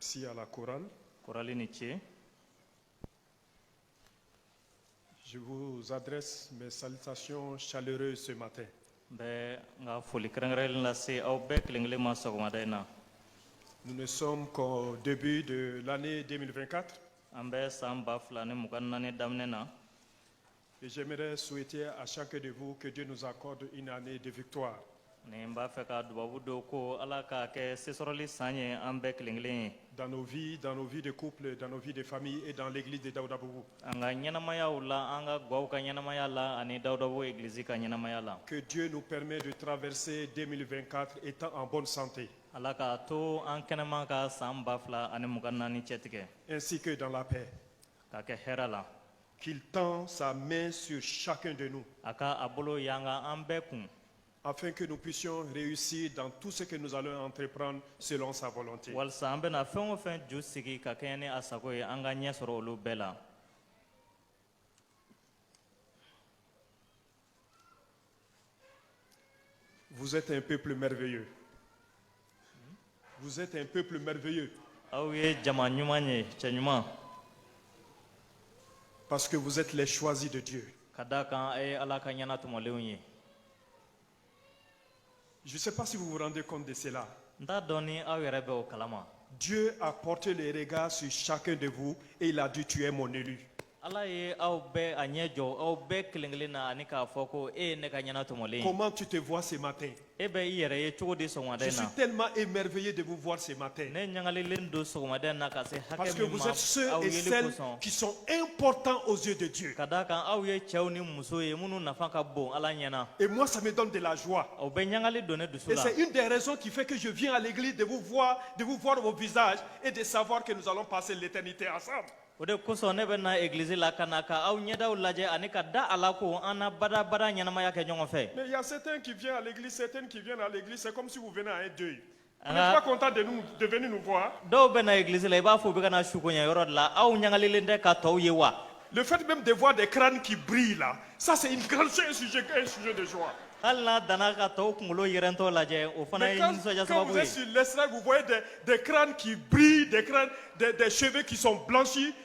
Merci à la chorale. Koralinichi. Je vous adresse mes salutations chaleureuses ce matin. Be nga foli krengrel la se au be klingle ma sogmadena. Nous ne sommes qu'au début de l'année 2024 Ambe samba flane mugannane damnena. et j'aimerais souhaiter à chacun de vous que Dieu nous accorde une année de victoire. Ne mba feka dubabu do ko ala ka ke sesoroli sanye ambe klingle. Dans nos vies de couple, dans nos vies de famille et dans l'église de Daoudabougou. Anga nyanamaya ula anga gwaw ka nyanamaya la ani dawdabu eglise ka nyanamaya la. Que Dieu nous permet de traverser 2024 étant en bonne santé. Ala ka to an kenema ka samba fla ani mugannani chetike. Ainsi que dans la paix. Ka ke herala. Qu'il tend sa main sur chacun de nous. Aka abolo yanga ambe kun. Afin que nous puissions réussir dans tout ce que nous allons entreprendre selon sa volonté. Walsa ambe na fen o fen ju sigi ka kene asago ye anga nye soro olu bela. Vous êtes un peuple merveilleux. Vous êtes un peuple merveilleux. Aouye jama nyumanye chenyuma. Parce que vous êtes les choisis de Dieu. Kadaka e alaka nyana tumoleunye. Je ne sais pas si vous vous rendez compte de cela. Nda doni awere be o kalama. Dieu a porté les regards sur chacun de vous et il a dit tu es mon élu. Ala ye aw be anyejo aw be kilinglina anika foko e ne ka nyana tumole. Comment tu te vois ce matin? Ebe yere ye chudi songwadena. Je suis tellement émerveillé de vous voir ce matin. Ne nyangali lindo songwadena ka se hakemi. Parce que vous êtes ceux et celles qui sont importants aux yeux de Dieu. Kadaka awye chawni muso ye munu nafaka bon ala nyana. Et moi ça me donne de la joie. Aw be nyangali donne du Et sula. c'est une des raisons qui fait que je viens à l'église de vous voir vos visages et de savoir que nous allons passer l'éternité ensemble. Ode kuso ne be na église la kanaka aw nyeda ulaje anika da alako ana bada bada nyana ya ke nyongo fe. Mais il y a certains qui viennent à l'église, certaines qui viennent à l'église, c'est comme si vous venez à un deuil. Vous n'êtes pas content de venir nous voir. Do be na église la ba fu be kana shukunya yorod la aw nyangali lende ka taw yewa. Le fait même de voir des crânes qui brillent là, ça c'est une grande chose, un sujet de joie. Allah danaka taw kungulo yerento laje o fana Mais yin soja quand vous sababu. êtes sur l'estrade, vous voyez des crânes qui brillent, des cheveux qui sont blanchis.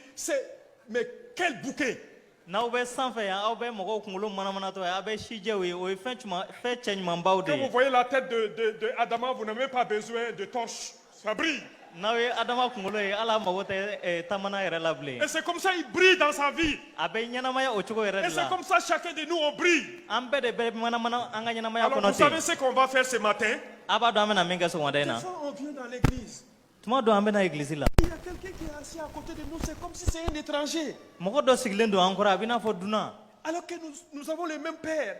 Mais quel bouquet! Now be sanfe ya aw be mogo kungulo mana to ya be shijewi o fe chuma fe chenyma mbawde. Quand vous voyez la tête de Adama, vous n'avez même pas besoin de torche. Ça brille. Nawe adama kungulo e ala mawote tamana yere lable. Et c'est comme ça il brille dans sa vie. Abe nyana maya o chugo yere Et c'est la. comme ça chacun de nous on brille. Ambe de be mana anga nyana maya Alors kono vous savez ce qu'on va faire ce matin? Aba do amena menga so Des wadena. fois on vient dans l'église. Tuma do ambe na église la. Il y a quelqu'un qui est assis à côté de nous, c'est comme si c'est un étranger. Mogo do siglendo ankora abina fo duna. Alors que nous avons le même père.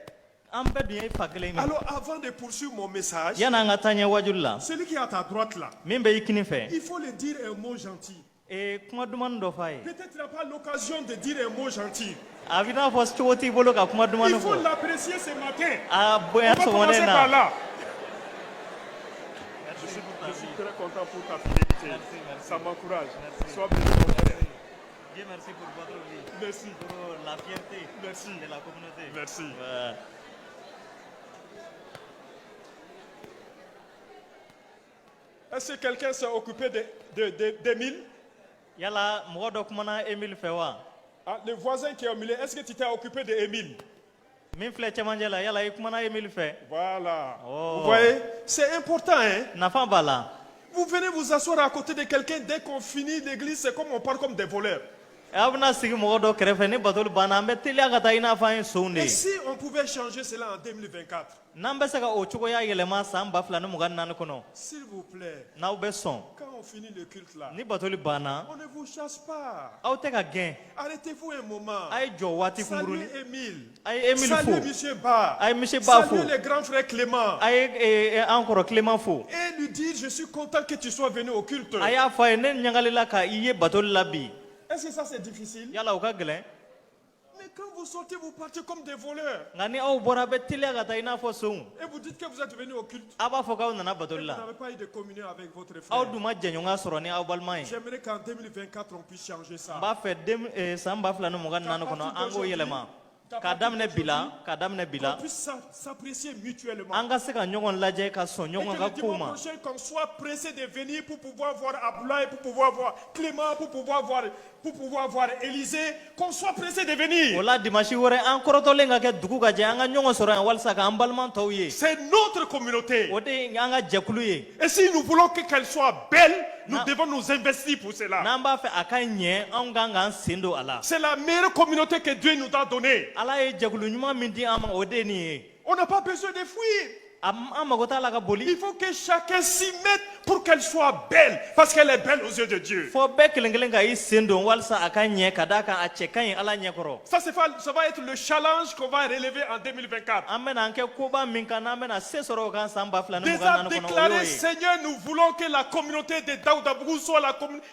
Ambe do ye fakele mi. Alors avant de poursuivre mon message, Yana nga tanya wajulla. celui qui est à ta droite là, Mimbe yikini fe. il faut lui dire un mot gentil. E kuma duman do fay. Peut-être il n'a pas l'occasion de dire un mot gentil. Abina fo choti bolo ka kuma duman Il faut ko. l'apprécier ce matin. A On boya va so commencer par wadena. là. Je suis très content pour ta fidélité. Ça m'encourage. Sois béni, mon frère. Dieu merci pour votre vie. Merci. Pour la fierté Merci. de la communauté. Merci. Est-ce que quelqu'un s'est occupé d'Émile? Yala mogo do kuma na Emile fewa. Ah, le voisin qui est au milieu, est-ce que tu t'es occupé d'Émile? Min fle chamanjela yala i kuma na Emile fe. Voilà. Oh. Vous voyez? C'est important, hein? Nafa bala. Vous venez vous asseoir à côté de quelqu'un, dès qu'on finit l'église, c'est comme on parle comme des voleurs. Abna sigi mogo do kerefe ni batul bana ambe tilia kata ina fa Et sunde. si on pouvait changer cela en 2024? Nambe saka o chugo ya yelema samba fla no mugan nan kono. S'il vous plaît, Na ube son. quand on finit le culte là, Ni batul bana. on ne vous chasse pas. Aw te ka gen. Arrêtez-vous un moment. Ay jo wati Saluez kumuruni. Émile. Ay Emile Saluez fo. Monsieur Ba. Ay Monsieur Ba fo. Saluez le grand frère Clément. Ay encore Clément fo. Et lui dire, je suis content que tu sois venu au culte. Aya fa ne nyangalila ka iye batul labi. Est-ce que ça c'est difficile? Yala o ka gelen. Mais quand vous sortez, vous partez comme des voleurs. Ngani aw bora be tilia kata ina fo sun. Et vous dites que vous êtes venu au culte. Aba fo ka nana Et batul vous la. n'avez pas eu de communion avec votre Aw frère. duma jenyonga soroni aw balmai. J'aimerais qu'en 2024, on puisse changer ça. Ba fe dem samba fla no mugan nan kono ango yelema. k'a daminɛ bila qu'on puisse s'apprécier mutuellement. an ka se ka ɲɔgɔn lajɛ ka sɔn Et ɲɔgɔn que ka le kow dimanche ma prochain, qu'on soit pressé de venir pour pouvoir voir Abdoulaye, pour pouvoir voir Clément, pour pouvoir voir Élisée, qu'on soit pressé de o venir. la dimanche wɛrɛ an kɔrɔtɔlen ka kɛ dugu ka jɛ an ka ɲɔgɔn sɔrɔ yan walasa k'an balima tɔw ye C'est notre communauté. o de ye an ka jɛkulu ye Et si nous voulons qu'elle soit belle, nous devons nous investir pour cela. n'an b'a fɛ a ka ɲɛ anw kan k'an sen don a la C'est la meilleure communauté que Dieu nous a donnée. ala ye jɛkulu ɲuman min di an ma o de ye nin ye On n'a pas besoin de fuir. an mago t'a la ka boli Il faut que chacun s'y mette pour qu'elle soit belle, parce qu'elle est belle aux yeux de Dieu. fɔ bɛɛ kelen kelen ka i sen don walasa a ka ɲɛ ka d'a kan a cɛ ka ɲi ala ɲɛkɔrɔ Ça va être le challenge qu'on va relever en 2024. an bɛna an kɛ koba min kan n'an bɛna se sɔrɔ o kan san 2024 Déjà kɔnɔ o y'o déclaré, ye Seigneur, nous voulons que la communauté de Daoudabougou soit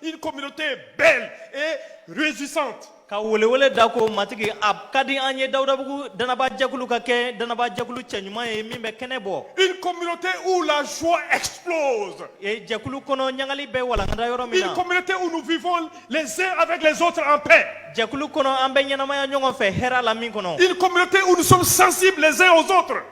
une communauté belle et réjouissante. ka welewele da ko matigi a ka di an ye dawudabugu danaba jɛkulu ka kɛ danaba jɛkulu cɛɲuman ye min bɛ kɛnɛ bɔ Une communauté où la joie explose. jɛkulu kɔnɔ ɲagali bɛ walankata yɔrɔ min Une na communauté où nous vivons les uns avec les autres en paix. jɛkulu kɔnɔ an bɛ ɲɛnamaya ɲɔgɔn fɛ hɛrɛ la min kɔnɔ Une communauté où nous sommes sensibles les uns aux autres.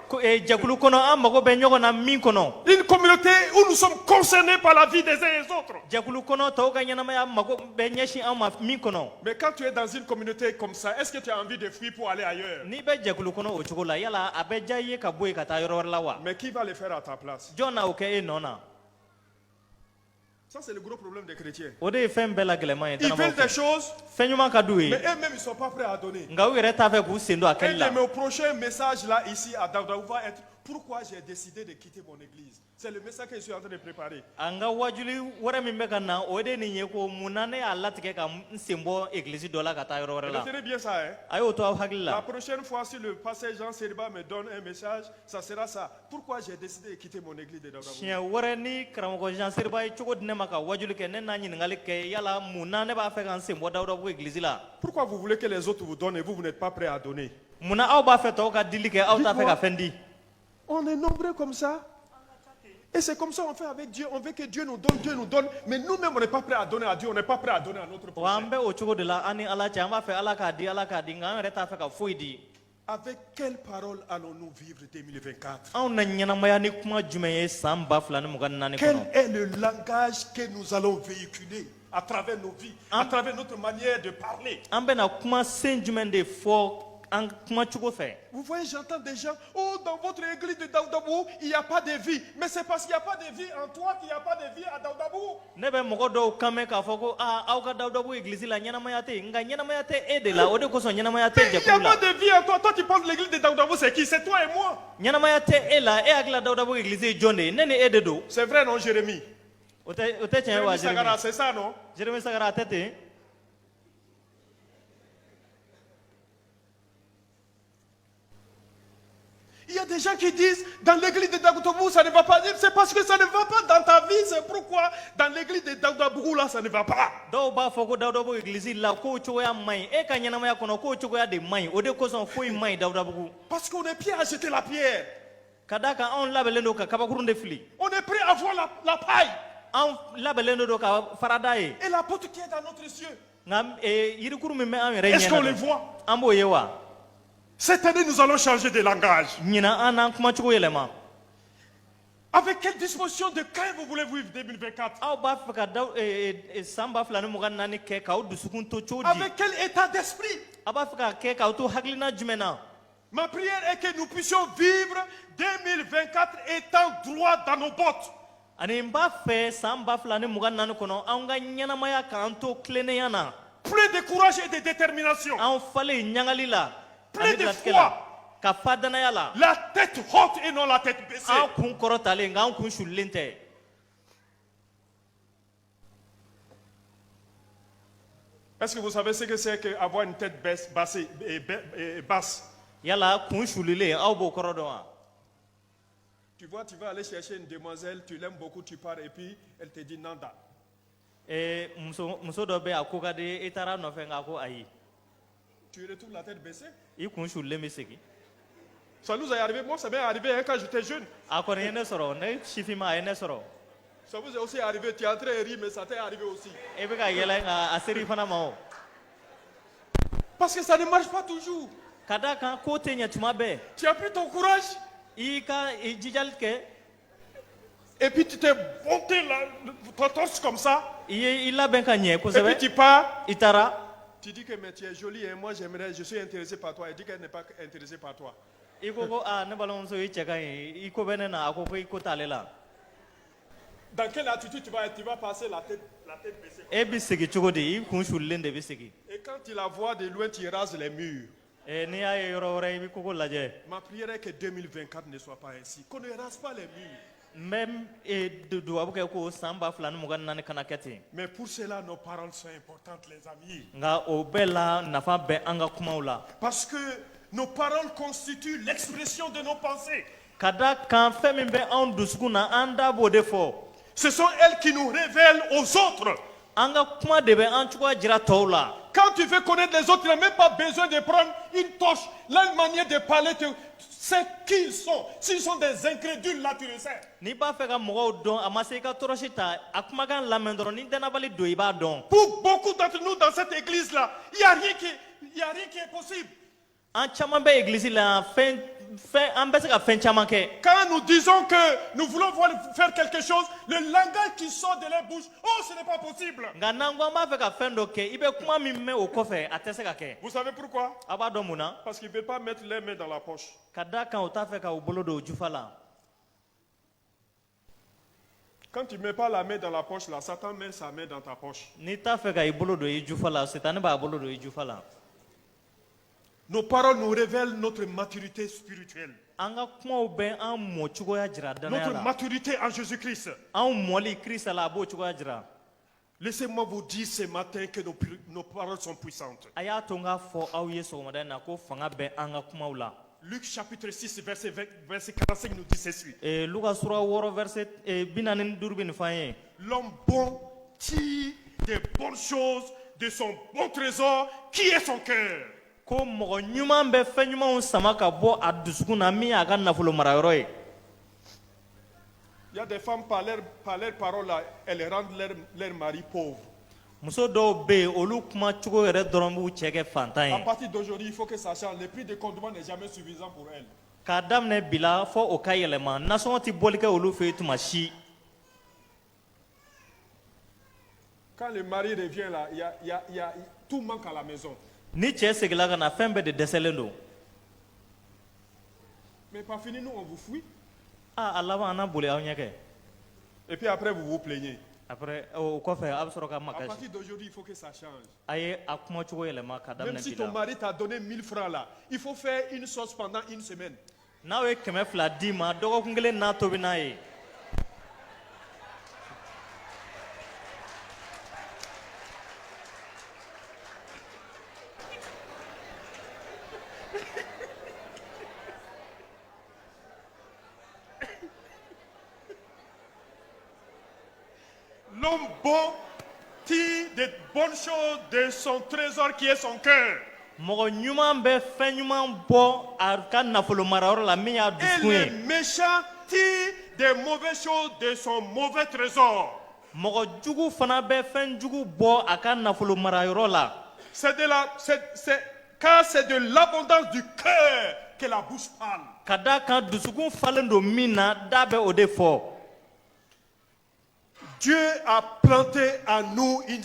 jɛkulu kɔnɔ an mago bɛ ɲɔgɔn na min kɔnɔ Une communauté où nous sommes concernés par la vie des uns et des autres. jɛkulu kɔnɔ tɔw ka ɲɛnamaya mago bɛ ɲɛsin an ma min kɔnɔ Mais quand tu es dans une communauté comme ça, est-ce que tu as envie de fuir pour aller ailleurs? n'i bɛ jɛkulu kɔnɔ o cogo la yala a bɛ diya i ye ka bɔ yen ka taa yɔrɔ wɛrɛ la wa Mais qui va le faire à ta place? jɔn na o kɛ e nɔ na Ça, c'est le gros problème des chrétiens. o de ye fɛn bɛɛ la gɛlɛman ye Ils danabaw veulent des fɛ choses, fɛn ɲuman ka d'u mais ye eux-mêmes, ils ne sont pas prêts à donner. nka u yɛrɛ t'a fɛ k'u sen don a Un kɛli de la mes prochains messages là, ici à Daoudaou, va être pourquoi j'ai décidé de quitter mon église. C'est le message que je suis en train de préparer. an ka wajuli wɛrɛ min bɛ ka na o de nin ye ko mun na ne y'a latigɛ ka n sen bɔ egilizi dɔ la ka taa yɔrɔ wɛrɛ la Retenez bien ça, hein? a y'o to aw hakili La la prochaine fois, si le pasteur Jean Seriba me donne un message, ça sera ça. Pourquoi j'ai décidé de quitter mon église de Daoudaou? siɲɛ wɛrɛ ni karamɔgɔ jean seriba ye cogo di ne ma ka wajuli kɛ ne n'a ɲininkali kɛ yala mun na ne b'a fɛ ka n sen bɔ dawudabugu egilizi la Pourquoi vous voulez que les autres vous donnent et vous n'êtes pas prêts à donner? mun na aw b'a fɛ tɔw ka dili kɛ aw t'a fɛ ka fɛn di On est nombreux comme ça. Et c'est comme ça qu'on fait avec Dieu. On veut que Dieu nous donne. Mais nous-mêmes, on n'est pas prêts à donner à Dieu. On n'est pas prêts à donner à notre wa an prochain. bɛ o cogo de la an ni ala cɛ an b'a fɛ ala k'a di nka an yɛrɛ t'a fɛ ka foyi di Avec quelle parole allons-nous vivre 2024? anw na ɲɛnamaya ni kuma jumɛn ye san 2024 Quel kɔnɔ est le langage que nous allons véhiculer à travers nos vies, à travers notre manière de parler? an bɛna kuma sen jumɛn de fɔ an kuma cogo fɛ Vous voyez, j'entends des gens, oh, dans votre église de Daoudabougou, il n'y a pas de vie. Mais c'est parce qu'il n'y a pas de vie en toi qu'il n'y a pas de vie à Daoudabougou. ne bɛ mɔgɔ dɔw kan mɛn k'a fɔ ko aw ka dawudabugu egilizi la ɲɛnamaya tɛ yen nka ɲɛnamaya tɛ e de la o de kosɔn ɲɛnamaya tɛ Mais il n'y a jɛkulu pas la de vie en toi. Toi, tu penses que l'église de Daoudabougou, c'est qui? C'est toi et moi. ɲɛnamaya tɛ e la e hakili la dawudabugu egilizi ye jɔn de ye ne ni e de don C'est vrai, non, Jérémie? o tɛ tiɲɛ ye wa Jérémie Sagara, jeremi c'est ça, non? jeremi sagara a tɛ ten Il y a des gens qui disent, dans l'église de Daoudabougou, ça ne va pas. C'est parce que ça ne va pas dans ta vie. C'est pourquoi, dans l'église de Daoudabougou, là, ça ne va pas. dɔw b'a fɔ ko dawudabugu egilizi la k'o cogoya man ɲi e ka ɲɛnamaya kɔnɔ k'o cogoya de man ɲi o de kosɔn foyi man ɲi dawudabugu Parce qu'on est prêt à jeter la pierre. ka d'a kan anw labɛnlen don ka kabakurun de fili On est prêt à voir la paille. anw labɛnlen don ka farada ye Et la porte qui est dans notre cieux. nka yirikuru min bɛ an yɛrɛ Est-ce qu'on ɲɛna le dɛ, voit? an b'o ye wa Cette année, nous allons changer de langage. ɲinan an n'an kumacogo yɛlɛma Avec quelle disposition de cœur vous voulez vivre 2024? aw b'a fɛ ka san 2024 kɛ k'aw dusukun to cogo di Avec quel état d'esprit? a b'a fɛ ka kɛ k'aw to hakilina jumɛn na Ma prière est que nous puissions vivre 2024 étant droit dans nos bottes. ani n b'a fɛ san 2024 kɔnɔ anw ka ɲɛnamaya k'an to tilennenya na Plein de courage et de détermination. anw falen ɲagali la Plein ani de latigɛ foi. la ka fa danaya la La tête haute et non la tête baissée. an kun kɔrɔtalen nka an kun sulilen tɛ Est-ce que vous savez ce que c'est qu'avoir une tête basse? yala kun sulilen aw b'o kɔrɔ dɔn wa Tu vois, tu vas aller chercher une demoiselle, tu l'aimes beaucoup, tu pars et puis elle te dit nanda. muso dɔ bɛ a ko ka di i taara nɔfɛ nka a ko ayi Tu retrouves la tête baissée. i kun sulilen bɛ segin Ça nous est arrivé, moi ça m'est arrivé hein, quand j'étais jeune. a kɔni ye ne sɔrɔ ne sifin a ye ne sɔrɔ Ça vous est aussi arrivé, tu es en train de rire, mais ça t'est arrivé aussi. e bɛ ka yɛlɛ nka a seri fana ma o Parce que ça ne marche pas toujours. ka da kan ko tɛ ɲɛ tuma bɛɛ Tu as pris ton courage i ka jijali kɛ et puis tu t'es monté ton torse comme ça. i ye i labɛn ka ɲɛ Et puis kosɛbɛ tu pars. i taara Tu dis que mais tu es jolie et moi j'aimerais, je suis intéressé par toi. Elle dit qu'elle n'est pas intéressée par toi. i ko ko ne balimamuso i cɛ ka ɲi i ko bɛ ne na a ko i ko t'ale la Dans quelle attitude tu vas être? Tu vas passer la tête baissée. e bi segi cogo di i kun sulilen de bi segi Et quand tu la vois de loin, tu rases les murs. n'i y'a ye yɔrɔ wɛrɛ i bi koko lajɛ Ma prière est que 2024 ne soit pas ainsi. Qu'on ne rase pas les murs. n bɛ dubabu kɛ ko san 2024 kana kɛ ten Mais pour cela, nos paroles sont importantes, les amis. nka o bɛɛ la nafa bɛ an ka kumaw la Parce que nos paroles constituent l'expression de nos pensées. ka da kan fɛn min bɛ anw dusukun na an da b'o de fɔ Ce sont elles qui nous révèlent aux autres. an ka kuma de bɛ an cogoya jira tɔw la Quand tu veux connaître les autres, tu n'as même pas besoin de prendre une torche. Leur manière de parler, tu sais qui ils sont. S'ils sont des incrédules, là, tu le sais. n'i b'a fɛ ka mɔgɔw dɔn a ma se i ka tɔrɔsi ta a kumakan lamɛn dɔrɔn ni dannabali don i b'a dɔn Pour beaucoup d'entre nous dans cette église-là, il n'y a rien qui est possible. an caman bɛ egilizi la an bɛ se ka fɛn caman kɛ Quand nous disons que nous voulons faire quelque chose, le langage qui sort de leur bouche, oh, ce n'est pas possible. nka n'an ko an b'a fɛ ka fɛn dɔ kɛ i bɛ kuma min mɛn o kɔfɛ a tɛ se ka kɛ Vous savez pourquoi? a b'a dɔn mun na Parce qu'ils ne veulent pas mettre les mains dans la poche. ka da kan o t'a fɛ ka o bolo don o jufa la Quand tu ne mets pas la main dans la poche, là, Satan met sa main dans ta poche. n'i t'a fɛ ka i bolo don i jufa la sitani b'a bolo don i jufa la Nos paroles nous révèlent notre maturité spirituelle, an ka kumaw bɛ an mɔ cogoya jira dannaya notre la maturité en Jésus-Christ. anw mɔli kirisa la a b'o cogoya jira Laissez-moi vous dire ce matin que nos paroles sont puissantes. a y'a to n k'a fɔ aw ye sɔgɔmada in na ko fanga bɛ an ka kumaw la Luc chapitre 6, verset 45 nous dit ceci. luka sura 6 verset 45 bɛ nin fɔ an ye L'homme bon tire des bonnes choses de son bon trésor qui est son cœur. ko mɔgɔ ɲuman bɛ fɛn ɲumanw sama ka bɔ a dusukun na min y'a ka nafolo marayɔrɔ ye Il y a des femmes, par leurs paroles, là, elles rendent leur mari pauvre. muso dɔw bɛ yen olu kuma cogo yɛrɛ dɔrɔn b'u cɛ kɛ fantan À ye partir d'aujourd'hui, il faut que ça change. Le prix de condiment n'est jamais suffisant pour elles. k'a daminɛ bi la fɔ o ka yɛlɛma nasɔngɔ tɛ bɔli kɛ olu fɛ yen tuma si Quand le mari revient là, tout manque à la maison. ni cɛ segila ka na fɛn bɛɛ de dɛsɛlen don Mais pas fini, nous, on vous fuit. a laban an na boli aw ɲɛ kɛ Et puis après, vous vous plaignez. après o kɔfɛ a bɛ sɔrɔ ka À makasi partir d'aujourd'hui, il faut que ça change. a ye a kuma cogo yɛlɛma ka Même daminɛ si bi ton la mari t'a donné 1000 francs là, il faut faire une sauce pendant une semaine. n'aw ye 200 d'i ma dɔgɔkun kelen n'a tobi n'a ye L'homme bon tire des bonnes choses de son trésor qui est son cœur. mɔgɔ ɲuman bɛ fɛn ɲuman bɔ a ka nafolo marayɔrɔ la min y'a Et dusukun le ye méchant tire des mauvaises choses de son mauvais trésor. mɔgɔ jugu fana bɛ fɛn jugu bɔ a ka nafolo marayɔrɔ la Car c'est de l'abondance du cœur que la bouche parle. ka da kan dusukun falen don min na da bɛ o de fɔ Dieu a planté en nous une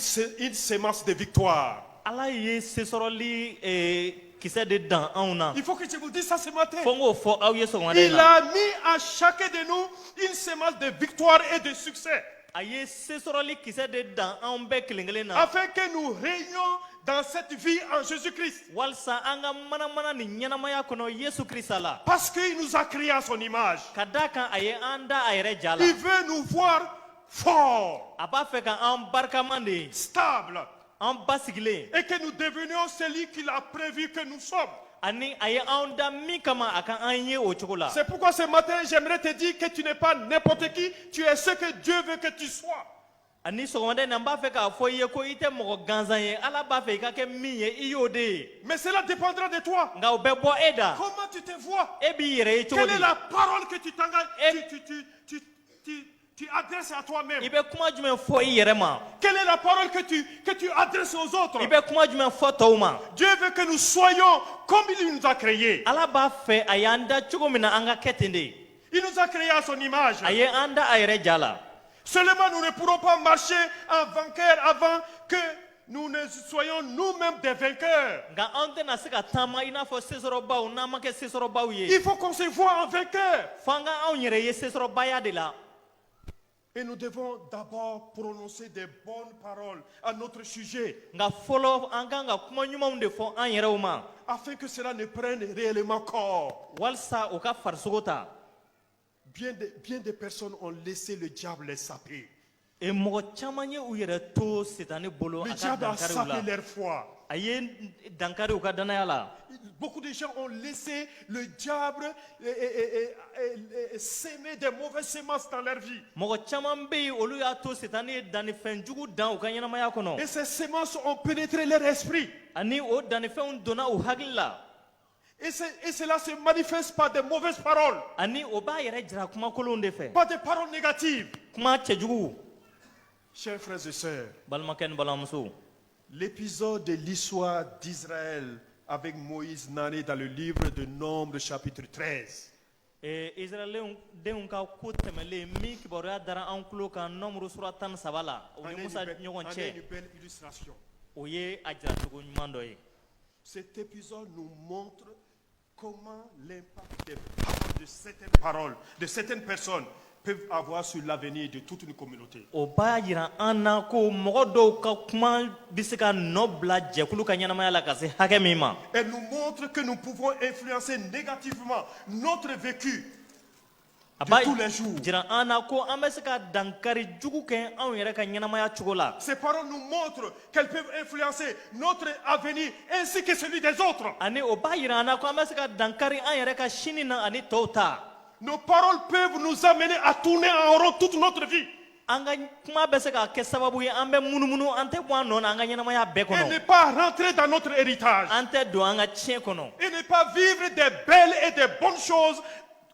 sémence de victoire. ala ye sesɔrɔli kisɛ de dan anw na Il faut que je vous dise ça ce matin. fo n k'o fɔ aw ye sɔgɔmada in Il na a mis à chacun de nous une sémence de victoire et de succès. a ye sesɔrɔli kisɛ de dan anw bɛɛ kelen kelen na Afin que nous régnions dans cette vie en Jésus-Christ. walisa an ka manamana ni ɲɛnamaya kɔnɔ yesu krista la Parce qu'il nous a créés à son image. ka da kan a ye an da a yɛrɛ ja la Il veut nous voir forts, a b'a fɛ ka an barikaman de ye stables, an basigilen et que nous devenions celui qu'il a prévu que nous sommes. ani a ye anw da min kama a ka an ye o cogo la C'est pourquoi ce matin, j'aimerais te dire que tu n'es pas n'importe qui, tu es ce que Dieu veut que tu sois. ani sɔgɔmada in na n b'a fɛ k'a fɔ i ye ko i tɛ mɔgɔ gansan ye ala b'a fɛ i ka kɛ min ye i y'o de ye Mais cela dépendra de toi. nka o bɛ bɔ e da Comment tu te vois? e b'i yɛrɛ ye cogo Quelle est di la parole que tu t'engages? tu adresses à toi-même? i bɛ kuma jumɛn fɔ i yɛrɛ ma Quelle est la parole que tu adresses aux autres? i bɛ kuma jumɛn fɔ tɔw ma Dieu veut que nous soyons comme il nous a créés. ala b'a fɛ a y'an da cogo min na an ka kɛ ten de Il nous a créés à son image. a ye an da a yɛrɛ ja la Seulement, nous ne pourrons pas marcher en vainqueur avant que nous ne soyons nous-mêmes des vainqueurs. nka an tɛna se ka taama i n'a fɔ sesɔrɔbaw n'an ma kɛ sesɔrɔbaw ye Il faut qu'on se voie en vainqueur. f'an ka anw yɛrɛ ye sesɔrɔbaya de la Et nous devons d'abord prononcer des bonnes paroles à notre sujet, nka fɔlɔ an kan ka kuma ɲumanw de fɔ an yɛrɛw ma afin que cela ne prenne réellement corps. walisa u ka farisogo ta Bien des personnes ont laissé le diable les saper. mɔgɔ caman ye u yɛrɛ to sitani bolo Le a ka diable a dankariw sapé la leur foi. a ye dankari u ka danaya la Beaucoup de gens ont laissé le diable s'aimer des mauvaises semences dans leur vie. mɔgɔ caman bɛ yen olu y'a to sitani ye dannifɛn jugu dan u ka ɲɛnamaya kɔnɔ Et ces semences ont pénétré leur esprit. ani o dannifɛnw donna u hakili la Et cela se manifeste par des mauvaises paroles, ani o b'a yɛrɛ jira kumakolonw de fɛ pas des paroles négatives. kuma cɛjugu Chers frères et sœurs, balimakɛ ni balimamuso l'épisode de l'histoire d'Israël avec Moïse narré dans le livre de Nombres chapitre 13 israɛlɛnw denw ka ko tɛmɛlen min kibaruya dara an tulo kan nɔmuru sura 13 la o en ni est musa une ɲɔgɔn en est cɛ une belle illustration. o ye a jiracogo ɲuman dɔ ye Cet épisode nous montre comment l'impact des paroles de certaines personnes peuvent avoir sur l'avenir de toute une communauté. o b'a yira an na ko mɔgɔ dɔw ka kuma bɛ se ka nɔ bila jɛkulu ka ɲɛnamaya la ka se hakɛ min ma Elle nous montre que nous pouvons influencer négativement notre vécu a de b'a tous les jours. jira an na ko an bɛ se ka dankari jugu kɛ anw yɛrɛ ka ɲɛnamaya cogo la Ces paroles nous montrent qu'elles peuvent influencer notre avenir ainsi que celui des autres. ani o b'a yira an na ko an bɛ se ka dankari an yɛrɛ ka sini na ani tɔw ta Nos paroles peuvent nous amener à tourner en rond toute notre vie an ka kuma bɛ se ka kɛ sababu ye an bɛ munumunu an tɛ bɔ an nɔ na an ka ɲɛnamaya bɛɛ et kɔnɔ ne pas rentrer dans notre héritage an tɛ don an ka tiɲɛ kɔnɔ et ne pas vivre des belles et des bonnes choses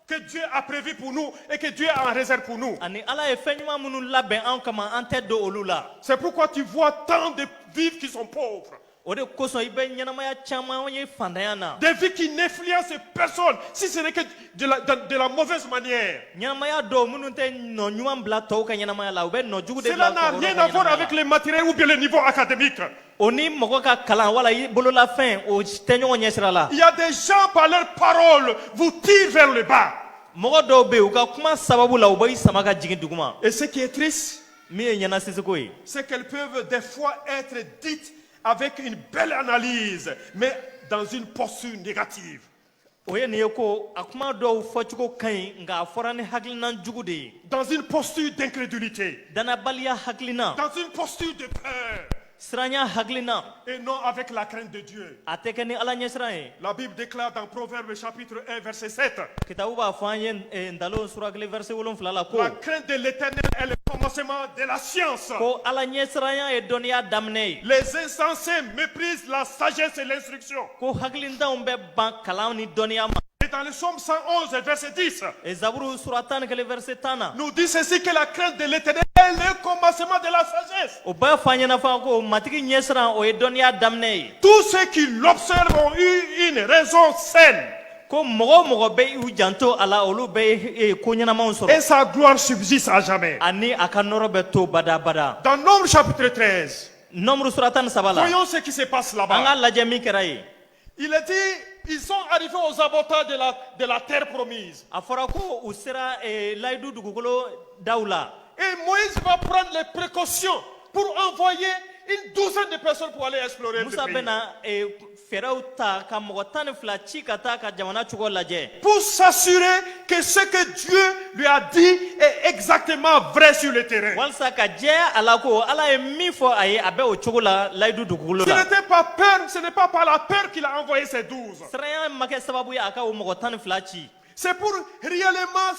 que Dieu a prévues pour nous et que Dieu a en réserve pour nous. ani ala ye fɛn ɲuman minnu labɛn an kama an tɛ don olu la C'est pourquoi tu vois tant de vies qui sont pauvres, o de kosɔn i bɛ ɲɛnamaya caman ye fantanya na des vies qui n'influencent personne si ce n'est que de la mauvaise manière. ɲɛnamaya dɔw minnu tɛ nɔ ɲuman bila tɔw ka ɲɛnamaya la u bɛ nɔ jugu de Cela bila n'a tɔw rien ka à voir ɲɛnamaya avec la les matériels ou bien le niveau académique. o ni mɔgɔ ka kalan wala i bololafɛn o tɛ ɲɔgɔn ɲɛsira la Il y a des gens par leurs paroles vous tirent vers le bas. mɔgɔ dɔw bɛ yen u ka kuma sababu la u bɛ i sama ka jigin duguma Et ce qui est triste, min ye ɲɛnasisiko ye c'est qu'elles peuvent des fois être dites avec une belle analyse, mais dans une posture négative. o ye nin ye ko a kuma dɔw fɔcogo ka ɲi nka a fɔra ni hakilina jugu de ye Dans une posture d'incrédulité, dannabaliya hakilina dans une posture de peur, siranya hakilina et non avec la crainte de Dieu. a tɛ kɛ ni ala ɲɛsiran ye La Bible déclare dans Proverbe chapitre 1, verset 7, kitabu b'a fɔ an ye ntalon sura 1 verset 7 la ko la crainte de l'Éternel est le commencement de la science. ko ala ɲɛsiranya ye dɔnniya daminɛ ye Les insensés méprisent la sagesse et l'instruction. ko hakilintanw bɛ ban kalan ni dɔnniya ma Et dans le psaume 111, verset 10, zaburu sura 11 verset 10 na nous dit ceci que la crainte de l'Éternel est le commencement de la sagesse. o bɛɛ fɔ an ɲɛna fana ko matigi ɲɛsiran o ye dɔnniya daminɛ ye Tous ceux qui l'observent ont eu une raison saine ko mɔgɔ o mɔgɔ bɛ y'u janto a la olu bɛ ye ko ɲɛnamaw sɔrɔ et sa gloire subsiste à jamais. ani a ka nɔrɔ bɛ to badabada Dans Nombre chapitre 13, nɔmuru sura 13 la voyons ce qui se passe an là-bas. ka lajɛ min kɛra ye Il est dit, ils sont arrivés aux abords de la terre promise. a fɔra ko u sera layidu dugukolo daw la Et Moïse va prendre les précautions pour envoyer une douzaine de personnes pour aller explorer le musa pays. bɛna fɛɛrɛw ta ka mɔgɔ 12 ci ka taa ka jamana cogo lajɛ Pour s'assurer que ce que Dieu lui a dit est exactement vrai sur le terrain. walisa ka jɛya a la ko ala ye min fɔ a ye a bɛ o cogo la layidu dugukolo Ce la n'était pas peur, ce n'est pas par la peur qu'il a envoyé ces 12. siranya ma kɛ sababu ye a ka o mɔgɔ 12 ci C'est pour réellement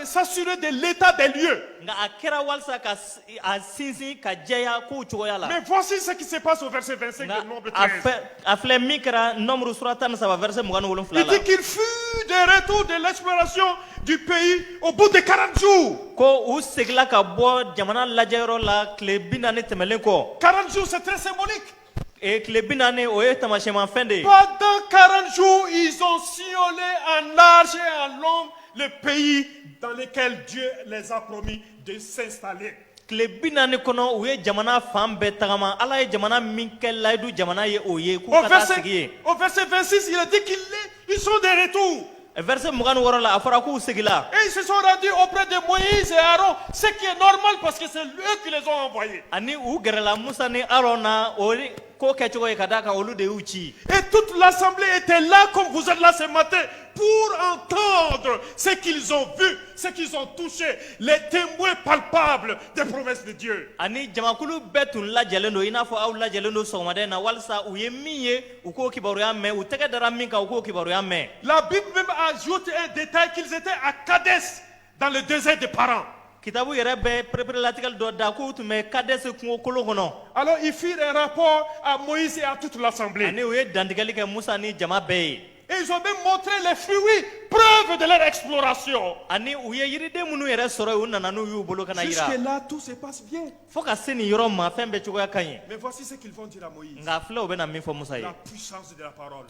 s'assurer de l'état des lieux. nga a kɛra walasa ka a sinsin ka jɛya kow cogoya la Mais voici ce qui se passe au verset 25 nga de Nombre a 13. filɛ min kɛra nombre sura 13 verset 27 Il la dit qu'il fut de retour de l'exploration du pays au bout de 40 jours. ko u segila ka bɔ jamana lajɛyɔrɔ la tile 40 tɛmɛlen kɔ 40 jours, c'est très symbolique. tile 40 o ye tamasiyɛnmafɛn de ye Pendant 40 jours, ils ont sillonné en large et en long le pays dans lequel Dieu les a promis de s'installer. tile 40 kɔnɔ u ye jamana fan bɛɛ tagama ala ye jamana min kɛ layidu jamana ye o ye k'u ka taa sigi ye Au verset 26, il a dit qu'ils sont de retour. verset 26 la a fɔra k'u segila Et ils se sont rendus auprès de Moïse et Aaron, ce qui est normal parce que c'est eux qui les ont envoyés. ani u gɛrɛla musa ni aron na o ye ko kɛcogo ye ka da kan olu de y'u ci Et toute l'assemblée était là comme vous êtes là ce matin pour entendre ce qu'ils ont vu, ce qu'ils ont touché, les témoins palpables des promesses de Dieu. ani jamakulu bɛɛ tun lajɛlen don i n'a fɔ aw lajɛlen don sɔgɔmaden na walasa u ye min ye u k'o kibaruya mɛn u tɛgɛ dara min kan u k'o kibaruya mɛn La Bible même ajoute un détail qu'ils étaient à Kadès, dans le désert de Paran. kitabu yɛrɛ bɛ perepere-latigɛli dɔ da k'u tun bɛ kadɛsi kungo kolon kɔnɔ Alors ils firent un rapport à Moïse et à toute l'assemblée. ani u ye dantigɛli kɛ musa ni jama bɛɛ ye Et ils ont même montré les fruits, preuve de leur exploration. ani u ye yiriden minnu yɛrɛ sɔrɔ yen u nana n'u y'u bolo ka na yira Jusque-là, tout se passe bien. fo ka se nin yɔrɔ ma fɛn bɛɛ cogoya ka ɲi Mais voici ce qu'ils vont dire à Moïse. nka filɛ u bɛna min fɔ musa ye La puissance de la parole.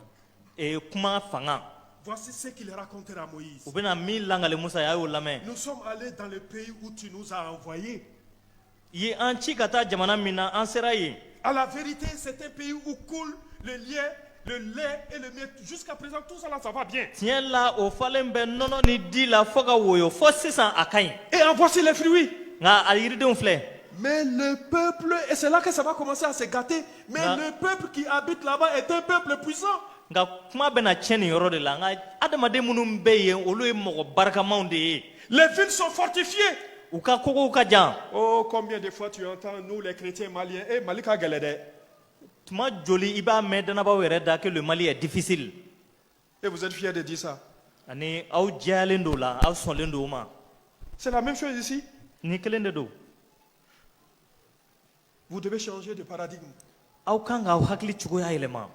kuma fanga Voici ce qu'il racontait à Moïse. u bɛna min langali musa ye a y'o lamɛn Nous sommes allés dans le pays où tu nous as envoyés. i ye an ci ka taa jamana min na an sera yen À la vérité, c'est un pays où coule le lait et le miel. Jusqu'à présent, tout ça là, ça va bien. tiɲɛ la o falen bɛ nɔnɔ ni di la fo ka woyo fo sisan a ka ɲi Et en voici les fruits. nka a yiridenw filɛ Mais le peuple, et c'est là que ça va commencer à se gâter, mais Ah. le peuple qui habite là-bas est un peuple puissant. nka kuma bɛna tiɲɛ nin yɔrɔ de la nka adamaden minnu bɛ yen olu ye mɔgɔ barikamaw de ye Les villes sont fortifiées. u ka kogow ka jan Oh, combien de fois tu entends, nous les chrétiens maliens, Malika Galede. tuma joli i b'a mɛn danabaw yɛrɛ da que le mali est difficile Et vous êtes fiers de dire ça. ani aw diyalen don o la aw sɔnlen don o ma C'est la même chose ici. ni kelen de don Vous devez changer de paradigme. aw kan k'aw hakili cogoya yɛlɛma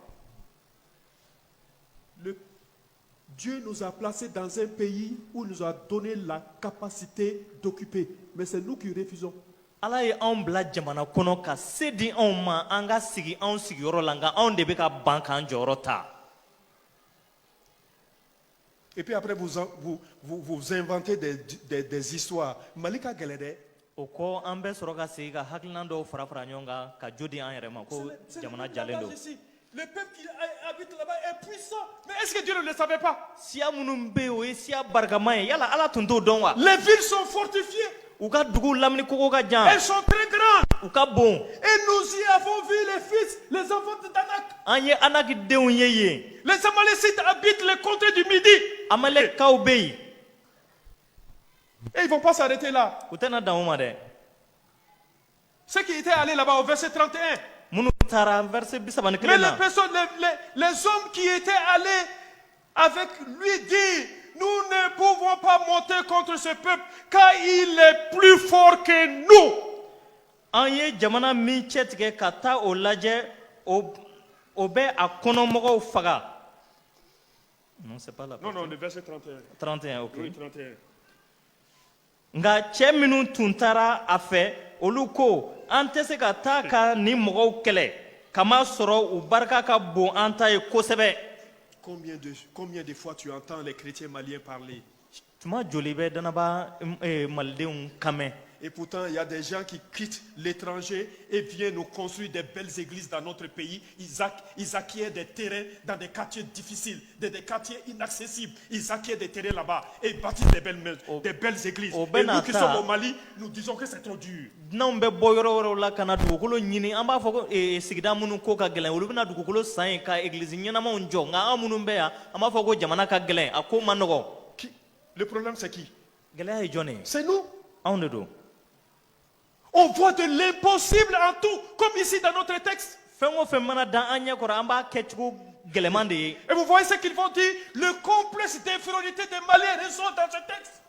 Dieu nous a placés dans un pays où il nous a donné la capacité d'occuper. Mais c'est nous qui refusons. ala ye anw bila jamana kɔnɔ ka se di anw ma an ka sigi anw sigiyɔrɔ la nka anw de bɛ ka ban k'an jɔyɔrɔ ta Et puis après, vous inventez des histoires. Malika Galede. o kɔ an bɛ sɔrɔ ka sigi ka hakilina dɔw fara fara ɲɔgɔn kan ka jo di an yɛrɛ ma ko jamana jalen don Le peuple qui habite là-bas est puissant. Mais est-ce que Dieu ne le savait pas? siya minnu bɛ yen o ye siya barikama ye yala ala tun t'o dɔn wa Les villes sont fortifiées. u ka duguw lamini kogo ka jan Elles sont très grandes. u ka bon Et nous y avons vu les fils, les enfants de Danak. an ye anaki denw ye yen Les Amalécites habitent les contrées du Midi. amalekaw bɛ yen Et ils ne vont pas s'arrêter là. u tɛna dan o ma dɛ Ceux qui étaient allés là-bas au verset 31. minnu taara verset 31 Mais na les personnes, les hommes qui étaient allés avec lui disent, nous ne pouvons pas monter contre ce peuple car il est plus fort que nous. an ye jamana min cɛtigɛ ka taa o lajɛ o bɛ a kɔnɔmɔgɔw faga non c'est pas là Non, le verset 31. 31 ok Oui, 31. nka cɛ minnu tun taara a fɛ olu ko an tɛ se ka taa ka ni mɔgɔw kɛlɛ kamasɔrɔ u barika ka bon an ta ye kosɛbɛ Combien de fois tu entends les chrétiens maliens parler? tuma joli bɛ danaba malidenw kan mɛn Et pourtant, il y a des gens qui quittent l'étranger et viennent nous construire des belles églises dans notre pays. Ils acquièrent des terrains dans des quartiers difficiles, des quartiers inaccessibles. Ils acquièrent des terrains là-bas et ils bâtissent des belles églises. Et nous qui sommes au Mali, nous disons que c'est trop dur. n'anw bɛ bɔ yɔrɔ wɛrɛw la ka na dugukolo ɲini an b'a fɔ ko sigida minnu ko ka gɛlɛn olu bɛna dugukolo san yen ka egilizi ɲɛnamaw jɔ nka an minnu bɛ yan an b'a fɔ ko jamana ka gɛlɛn a ko man nɔgɔ Le problème, c'est qui? gɛlɛya ye jɔn ye C'est nous. anw de don On voit de l'impossible en tout, comme ici dans notre texte. fɛn o fɛn mana dan an ɲɛ kɔrɔ an b'a kɛcogo gɛlɛman de ye. Et vous voyez ce qu'ils vont dire, le complexe d'infériorité des Maliens ressort dans ce texte.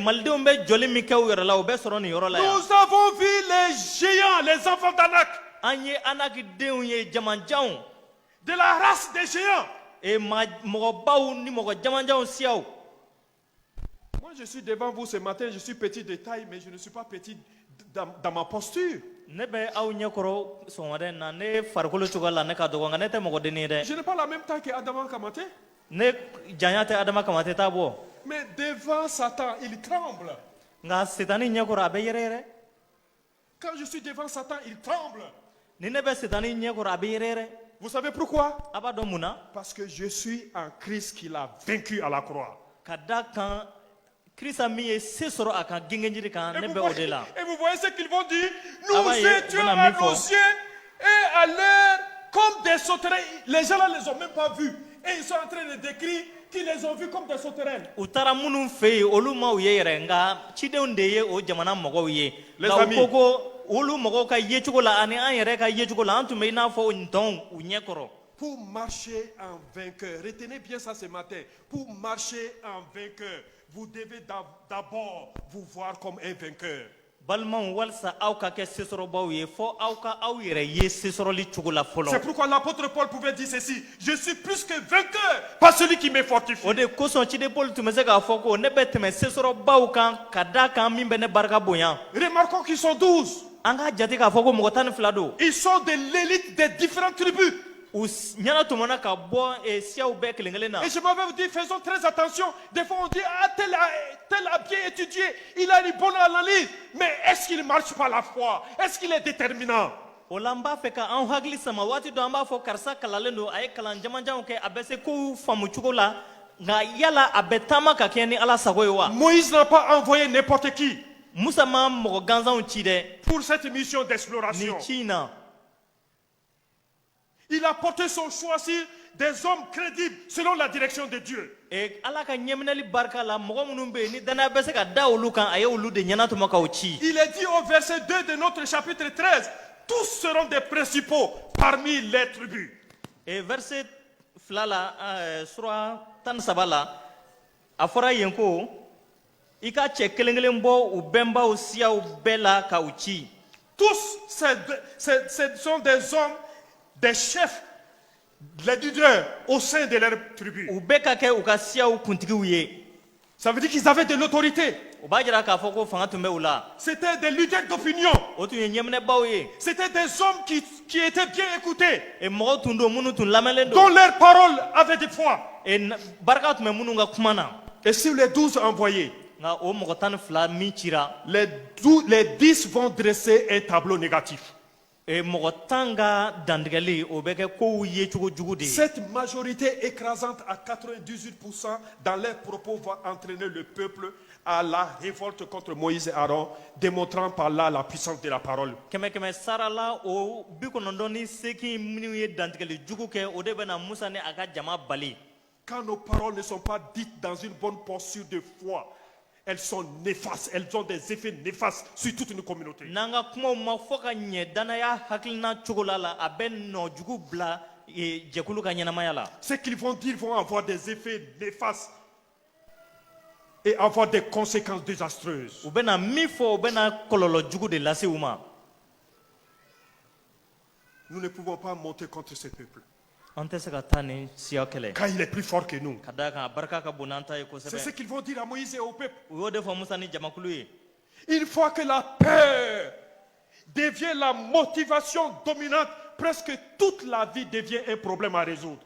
Malidenw bɛ jɔli min kɛ u yɛrɛ la o bɛ sɔrɔ nin yɔrɔ la yan. Nous avons vu les géants, les enfants d'Anak, An ye anakidenw ye jamanjanw de la race des géants. mɔgɔbaw ni mɔgɔ jamanjanw siyaw. Moi, je suis devant vous ce matin, je suis petit de taille, mais je ne suis pas petit dans ma posture. Ne bɛ aw ɲɛkɔrɔ sɔgɔmada in na ne farikolo cogoya la ne ka dɔgɔ nka ne tɛ mɔgɔ dennin ye dɛ. Je n'ai pas la même taille que Adama Kamate, Ne janya tɛ adama kamate t'a bɔ. mais devant Satan, il tremble. Nka setani ɲɛkɔrɔ a bɛ yɛrɛyɛrɛ. Quand je suis devant Satan, il tremble. Ni ne bɛ setani ɲɛkɔrɔ a bɛ yɛrɛyɛrɛ. Vous savez pourquoi? A b'a dɔn mun na? Parce que je suis en Christ qui l'a vaincu à la croix. Ka da kan Kirisa min ye se sɔrɔ a kan gɛngɛnjiri kan ne bɛ o de la. Et vous voyez ce qu'ils vont dire? Ah Nous bah, étions on a à mis nos fort. yeux et à l'air comme des sauterelles. Les gens là ne les ont même pas vus. Et ils sont en train de décrire qu'ils les ont vus comme des sauterelles. U taara minnu fɛ yen olu ma u ye yɛrɛ nka cidenw de ye o jamana mɔgɔw ye. Les Nka amis. u ko ko olu mɔgɔw ka yecogo la ani an yɛrɛ ka yecogo la an tun bɛ i n'a fɔ ntɔn u ɲɛkɔrɔ. Pour marcher en vainqueur, retenez bien ça ce matin. Pour marcher en vainqueur, vous devez d'abord vous voir comme un vainqueur. Balimaw walasa aw ka kɛ sesɔrɔbaw ye fɔ aw ka aw yɛrɛ ye sesɔrɔli cogo la C'est fɔlɔ. pourquoi l'apôtre Paul pouvait dire ceci: je suis plus que vainqueur par celui qui me fortifie. O de kosɔn ciden Paul tun bɛ se k'a fɔ ko ne bɛ tɛmɛ sesɔrɔbaw kan ka da kan min bɛ ne barika bonya. Remarquons qu'ils sont 12. An k'a jate k'a fɔ ko mɔgɔ 12 don. Ils sont de l'élite des différentes tribus. U ɲɛna tɛmɛna ka bɔ siyaw bɛɛ kelen kelen na. Et je m'avais dit, faisons très attention. Des fois, on dit, ah, tel a bien étudié, il a une bonne analyse. Mais est-ce qu'il marche par la foi? Est-ce qu'il est déterminant? O la n b'a fɛ ka an hakili sama waati dɔ an b'a fɔ karisa kalalen don a ye kalan jamanjanw kɛ a bɛ se kow faamu cogo la nka yala a bɛ taama ka kɛ ni ala sago ye wa. Moïse n'a pas envoyé n'importe qui Musa ma mɔgɔ gansanw ci dɛ pour cette mission nin d'exploration. ci in na. Il a porté son choix sur des hommes crédibles selon la direction de Dieu. Ala ka ɲɛminɛli barika la mɔgɔ minnu bɛ yen ni danaya bɛ se ka da olu kan a ye olu de ɲɛna tuma k'aw ci. Il est dit au verset 2 de notre chapitre 13, tous seront des principaux parmi les tribus. Verset 2 la sura 13 la a fɔra yen ko i ka cɛ kelen kelen bɔ u bɛnbaw siyaw bɛɛ la k'aw ci. Tous, ce sont des hommes, des chefs, les leaders au sein de leur tribu. U bɛɛ ka kɛ u ka siyaw kuntigiw ye. Ça veut dire qu'ils avaient de l'autorité. U b'a jira k'a fɔ ko fanga tun bɛ u la. C'était des leaders d'opinion. O tun ye ɲɛminɛbaw ye. C'était des hommes qui étaient bien écoutés, Mɔgɔw tun don minnu tun lamɛnlen dont don. leurs paroles avaient du poids. Barika tun bɛ minnu ka kuma na. Et sur les 12 envoyés, Nka o mɔgɔ 12 min cira. les 10 vont dresser un tableau négatif. Mɔgɔ 10 ka dantigɛli o bɛ kɛ kow ye cogo jugu de ye. Cette majorité écrasante à 98% dans leurs propos va entraîner le peuple à la révolte contre Moïse et Aaron, démontrant par là la puissance de la parole. Kɛmɛ sara la o 98 minnu ye dantigɛli jugu kɛ o de bɛ na Musa ni a ka jama bali. Quand nos paroles ne sont pas dites dans une bonne posture de foi, elles sont néfastes, elles ont des effets néfastes sur toute une communauté. N'an ka kumaw ma fɔ ka ɲɛ danaya hakilina cogo la a bɛ nɔ jugu bila jɛkulu ka ɲɛnamaya la. Ce qu'ils vont dire vont avoir des effets néfastes et avoir des conséquences désastreuses. U bɛna min fɔ u bɛna kɔlɔlɔ jugu de lase u ma. Nous ne pouvons pas monter contre ce peuple, An tɛ se ka taa ni siya kɛlɛ. car il est plus fort que nous. Ka d'a kan a barika ka bon n'an ta ye C'est ce kosɛbɛ. qu'ils vont dire à Moïse et au peuple. U y'o de fɔ Musa ni jamakulu ye. Une fois que la peur devient la motivation dominante, presque toute la vie devient un problème à résoudre.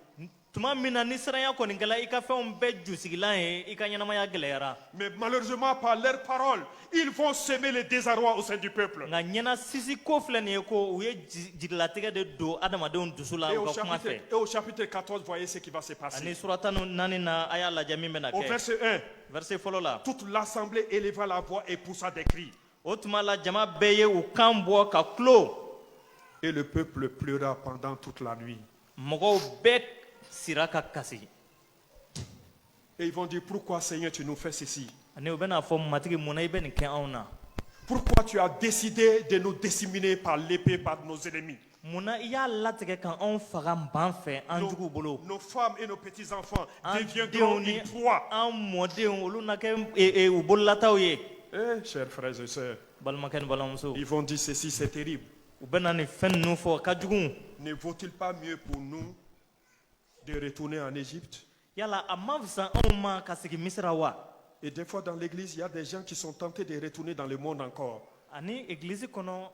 Tuma min na ni siranya kɔni kɛla i ka fɛnw bɛɛ jusigilan ye i ka ɲɛnamaya gɛlɛyara. Mais malheureusement, par leurs paroles, ils vont semer le désarroi au sein du peuple. Nka ɲɛna sisi ko filɛ nin ye ko u ye jigilatigɛ de don adamadenw dusu la Et u au ka kuma fɛ. au chapitre 14, voyez ce qui va se Ani passer. surata 4 na a y'a lajɛ min bɛna Au kɛ. verset 1, Verset fɔlɔ la. toute l'assemblée éleva la voix et poussa des cris. O tuma la jama bɛɛ ye u kan bɔ ka tulo. Et le peuple pleura pendant toute la nuit. Mɔgɔw bɛɛ sira ka kasi. Et ils vont dire, pourquoi Seigneur tu nous fais ceci? Ani u bɛna fɔ matigi mun na i bɛ nin kɛ anw na. Pourquoi tu as décidé de nous disséminer par l'épée par nos ennemis? Munna i y'a latigɛ ka anw faga ban fɛ an juguw bolo. Nos femmes et nos petits-enfants An deviendront denw ni une proie. an mɔdenw olu na kɛ u bololataw ye. Eh, chers frères et sœurs, Balimakɛ ni balimamuso. ils vont dire ceci, c'est terrible. U bɛ na nin fɛn ninnu fɔ ka jugu. Ne vaut-il pas mieux pour nous de retourner en Égypte? Yala a ma fisa anw ma ka segin Misira wa? Et des fois dans l'église, il y a des gens qui sont tentés de retourner dans le monde encore. Ani église kɔnɔ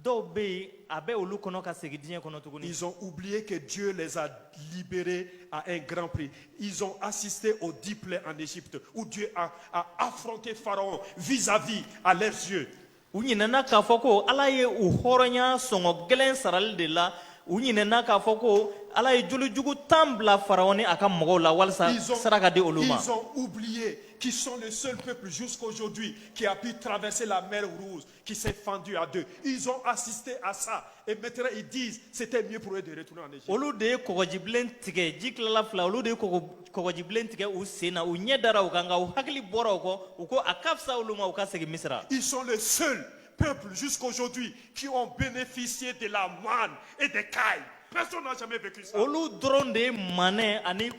dɔw bɛ yen a bɛ olu kɔnɔ ka segin diɲɛ kɔnɔ tuguni. Ils ont oublié que Dieu les a libérés à un grand prix. Ils ont assisté aux 10 plaies en Égypte où Dieu a affronté Pharaon vis-à-vis à leurs yeux. U ɲinɛna k'a fɔ ko Ala ye u hɔrɔnya sɔngɔ gɛlɛn sarali de la. U ɲinɛna k'a fɔ ko Ala ye joli jugu 10 bila Pharaon ni a ka mɔgɔw la walasa sara ka di olu ma. Ils ont oublié qu'ils sont le seul peuple jusqu'aujourd'hui qui a pu traverser la mer Rouge, qui s'est fendu à deux. Ils ont assisté à ça. Et maintenant ils disent c'était mieux pour eux de retourner en Égypte. Olu de ye kɔgɔjibilen tigɛ ji tilala fila olu de ye kɔgɔjibilen tigɛ u sen na u ɲɛ dara u kan nka u hakili bɔra u kɔ u ko a ka fisa olu ma u ka segin Misira. Ils sont le seul peuple jusqu'aujourd'hui qui ont bénéficié de la manne et des cailles. Personne n'a jamais vécu ça. Olu dɔrɔn de ye manɛ ani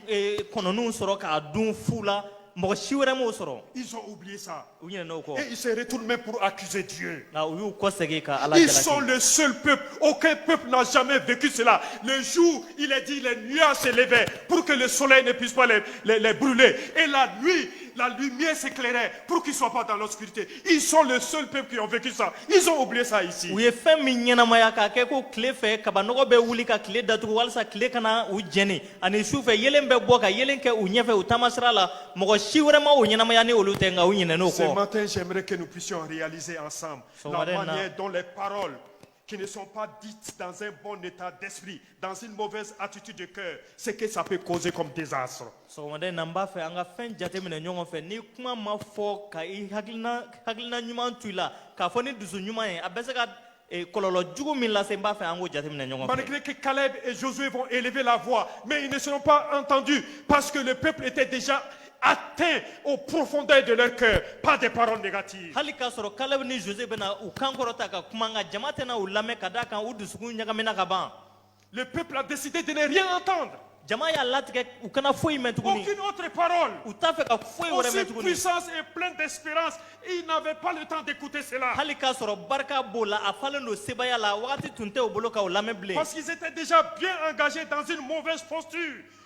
kɔnɔninw sɔrɔ k'a dun fu la mɔgɔ si wɛrɛ m'o sɔrɔ. Ils ont oublié ça. U ɲinɛna o kɔ. Et ils se retournent même pour accuser Dieu. Nka u y'u kɔsegin ka Ala Ils sont jalaki. le seul peuple. Aucun peuple n'a jamais vécu cela. Le jour, il est dit, les nuages s'élevaient pour que le soleil ne puisse pas les brûler. Et la nuit, la lumière s'éclairait pour qu'ils ne soient pas dans l'obscurité. Ils sont le seul peuple qui ont vécu ça. Ils ont oublié ça ici. U ye fɛn min ɲɛnamaya k'a kɛ ko tile fɛ kabanɔgɔ bɛ wuli ka tile datugu walasa tile kana u jɛni ani su fɛ yelen bɛ bɔ ka yelen kɛ u ɲɛfɛ u taamasira la mɔgɔ si wɛrɛ ma o ɲɛnamaya ni olu tɛ nka u ɲinɛn'o Ce kɔ. matin, j'aimerais que nous puissions réaliser ensemble la Sɔgɔmada in na. manière dont les paroles qui ne sont pas dites dans un bon état d'esprit, dans une mauvaise attitude de cœur, ce que ça peut causer comme désastre. Sɔgɔmada in na n b'a fɛ an ka fɛn jateminɛ ɲɔgɔn fɛ ni kuma ma fɔ ka i hakilina ɲuman to i la k'a fɔ ni dusu ɲuman ye a bɛ se ka kɔlɔlɔ jugu min lase n b'a fɛ an k'o jateminɛ ɲɔgɔn fɛ. Malgré que Caleb et Josué vont élever la voix, mais ils ne seront pas entendus parce que le peuple était déjà atteint aux profondeurs de leur cœur par des paroles négatives. Hali k'a sɔrɔ Caleb ni José bɛna u kan kɔrɔta ka kuma nka jama tɛna u lamɛn ka d'a kan u dusukun ɲagamina ka ban. Le peuple a décidé de ne rien entendre. Jama y'a latigɛ u kana foyi mɛn tuguni. Aucune autre parole. U t'a fɛ ka foyi wɛrɛ Aussi mɛn tuguni. puissance et pleine d'espérance, ils n'avaient pas le temps d'écouter cela. Hali k'a sɔrɔ barika b'o la a falen don sebaya la wagati tun tɛ u bolo ka o lamɛn bilen. Parce qu'ils étaient déjà bien engagés dans une mauvaise posture.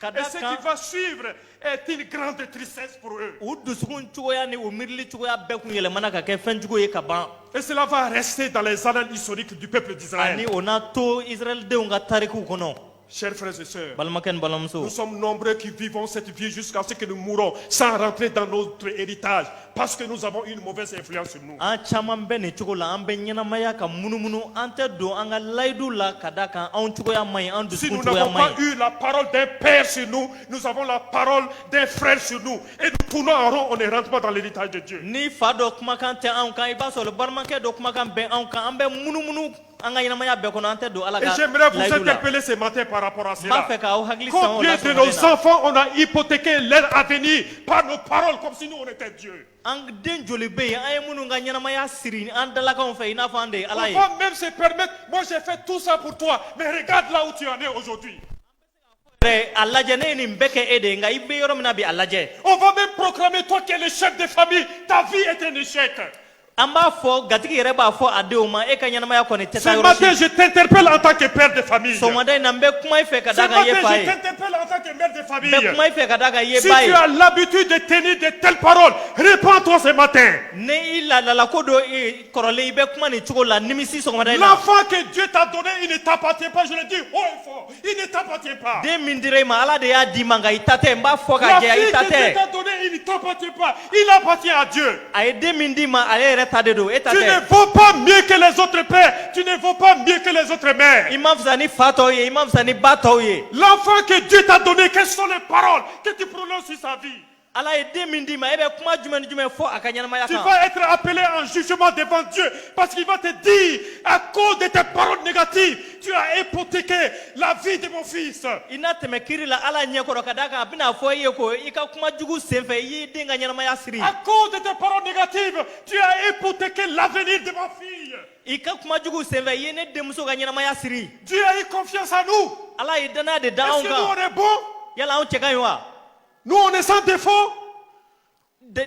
Et ce qui va suivre est une grande tristesse pour eux. U dusukun cogoya ni u miirili cogoya bɛɛ kun yɛlɛmana ka kɛ fɛn jugu ye ka ban. Et cela va rester dans les annales historiques du peuple Ani d'Israël. o na to Israɛlidenw ka tarikiw kɔnɔ. Chers frères et sœurs, Balimakɛ ni balimamuso. nous sommes nombreux qui vivons cette vie jusqu'à ce que nous mourons sans rentrer dans notre héritage parce que nous avons une mauvaise influence sur nous. An caman bɛ nin cogo la an bɛ ɲɛnamaya ka munumunu an tɛ don an ka layidu la ka d'a kan anw cogoya man ɲi an Si nous dusukun cogoya n'avons man pas ɲi. eu la parole d'un père sur nous, nous avons la parole d'un frère sur nous. Et nous tournons en rond, on ne rentre pas dans l'héritage de Dieu. Ni fa dɔ kumakan tɛ anw kan i b'a sɔrɔ balimakɛ dɔ kumakan bɛ anw kan an bɛ munumunu an ka ɲɛnamaya bɛɛ kɔnɔ an tɛ don Ala Et ka j'aimerais vous layidu la. interpeller ce matin par rapport à N b'a cela. fɛ k'aw hakili san o Combien la de sɔgɔmada nos in na. enfants on a hypothéqué leur avenir par nos paroles comme si nous on était Dieu. An den joli bɛ yen an ye minnu ka ɲɛnamaya siri an dalakanw fɛ i n'a fɔ an de ye Ala On ye. va même se permettre, moi j'ai fait tout ça pour toi, mais regarde là où tu en es aujourd'hui. Yɛrɛ, a lajɛ ne ye nin bɛɛ kɛ e de ye nka i bɛ yɔrɔ min na bi a lajɛ. On va même proclamer, toi qui es le chef de famille, ta vie est un échec. An b'a fɔ gatigi yɛrɛ b'a fɔ a denw ma e ka ɲɛnamaya kɔni tɛ Ce taa yɔrɔ matin, si. je t'interpelle en tant que père de famille. Ce Sɔgɔmada in na n bɛ kuma i fɛ ka d'a kan i ye matin, fa je ye. t'interpelle en tant que mère de N bɛ famille. kuma i fɛ ka d'a kan i ye Si ba tu ye. as l'habitude de tenir de telles paroles, répands-toi ce matin. Ni i lalala ko dɔ kɔrɔlen i bɛ kuma nin cogo la nimisi sɔgɔmada in na. L'enfant que Dieu t'a donné, il ne t'appartient pas. Je le dis haut et fort. Il ne t'appartient pas. Den min dira i ma Ala de y'a d'i ma nka i ta tɛ n b'a fɔ ka La jɛya fille i ta que Dieu tɛ. t'a donné, il ne t'appartient pas. Il appartient à Dieu. A ye den min d'i ma ale yɛrɛ ta de don e ta Tu ne tɛ. vaux pas mieux que les autres pères. Tu ne vaux pas mieux que les autres mères. I ma fisa ni fa tɔw ye i ma fisa ni ba tɔw ye. L'enfant que Dieu t'a donné, quelles sont les paroles que tu prononces sur sa vie? Ala ye den min d'i ma e bɛ kuma jumɛn ni jumɛn fɔ a ka ɲɛnamaya Tu kan. vas être appelé en jugement devant Dieu parce qu'il va te dire, à cause de tes paroles négatives, tu as hypothéqué la vie de mon fils. ina tɛmɛ kiri la ala ɲɛ kɔrɔ ka da kan a bɛna fɔ i ye ko i ka kuma jugu senfɛ i y'i den ka ɲɛnamaya siri À cause de tes paroles négatives, tu as hypothéqué l'avenir de ma fille. i ka kuma jugu senfɛ i ye ne denmuso ka ɲɛnamaya siri Dieu a eu confiance en nous. ala ye danaya de da Est-ce anw que nous on kan est bon? yala anw cɛ ka ɲi wa Nous on est sans défaut?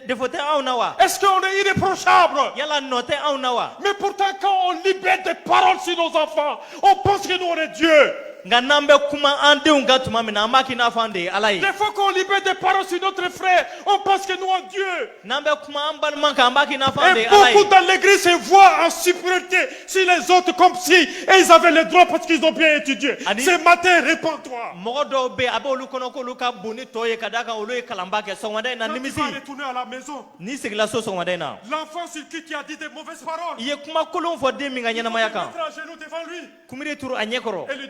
defo tɛ anw na wa Est-ce qu'on est irréprochable? yala nɔ tɛ anw na wa Mais pourtant quand on libère des paroles sur nos enfants, on pense que nous on est Dieu. nka n'an bɛ kuma an denw kan tuma min na an b'a k'i n'a fɔ an de ye ala ye Des fois qu'on libère des paroles sur notre frère, on pense que nous on est Dieu. n'an bɛ kuma an balima kan an b'a k'i n'a fɔ an de Et ye ala beaucoup ye dans l'église se voient en supériorité sur les autres comme si ils avaient le droit parce qu'ils ont bien étudié. Ani- Ce matin, réponds-toi. mɔgɔ dɔw bɛ yen a b'olu kɔnɔ k'olu ka bon ni tɔw ye ka d'a kan olu ye kalanba kɛ sɔgɔmada in na Quand tu nimisi vas retourner à la maison, n'i segila so sɔgɔmada in na l'enfant sur qui tu as dit des mauvaises paroles, i ye kuma kolon fɔ den min ka tu ɲɛnamaya te kan mettre à genoux devant lui kumiri turu a ɲɛ kɔrɔ et lui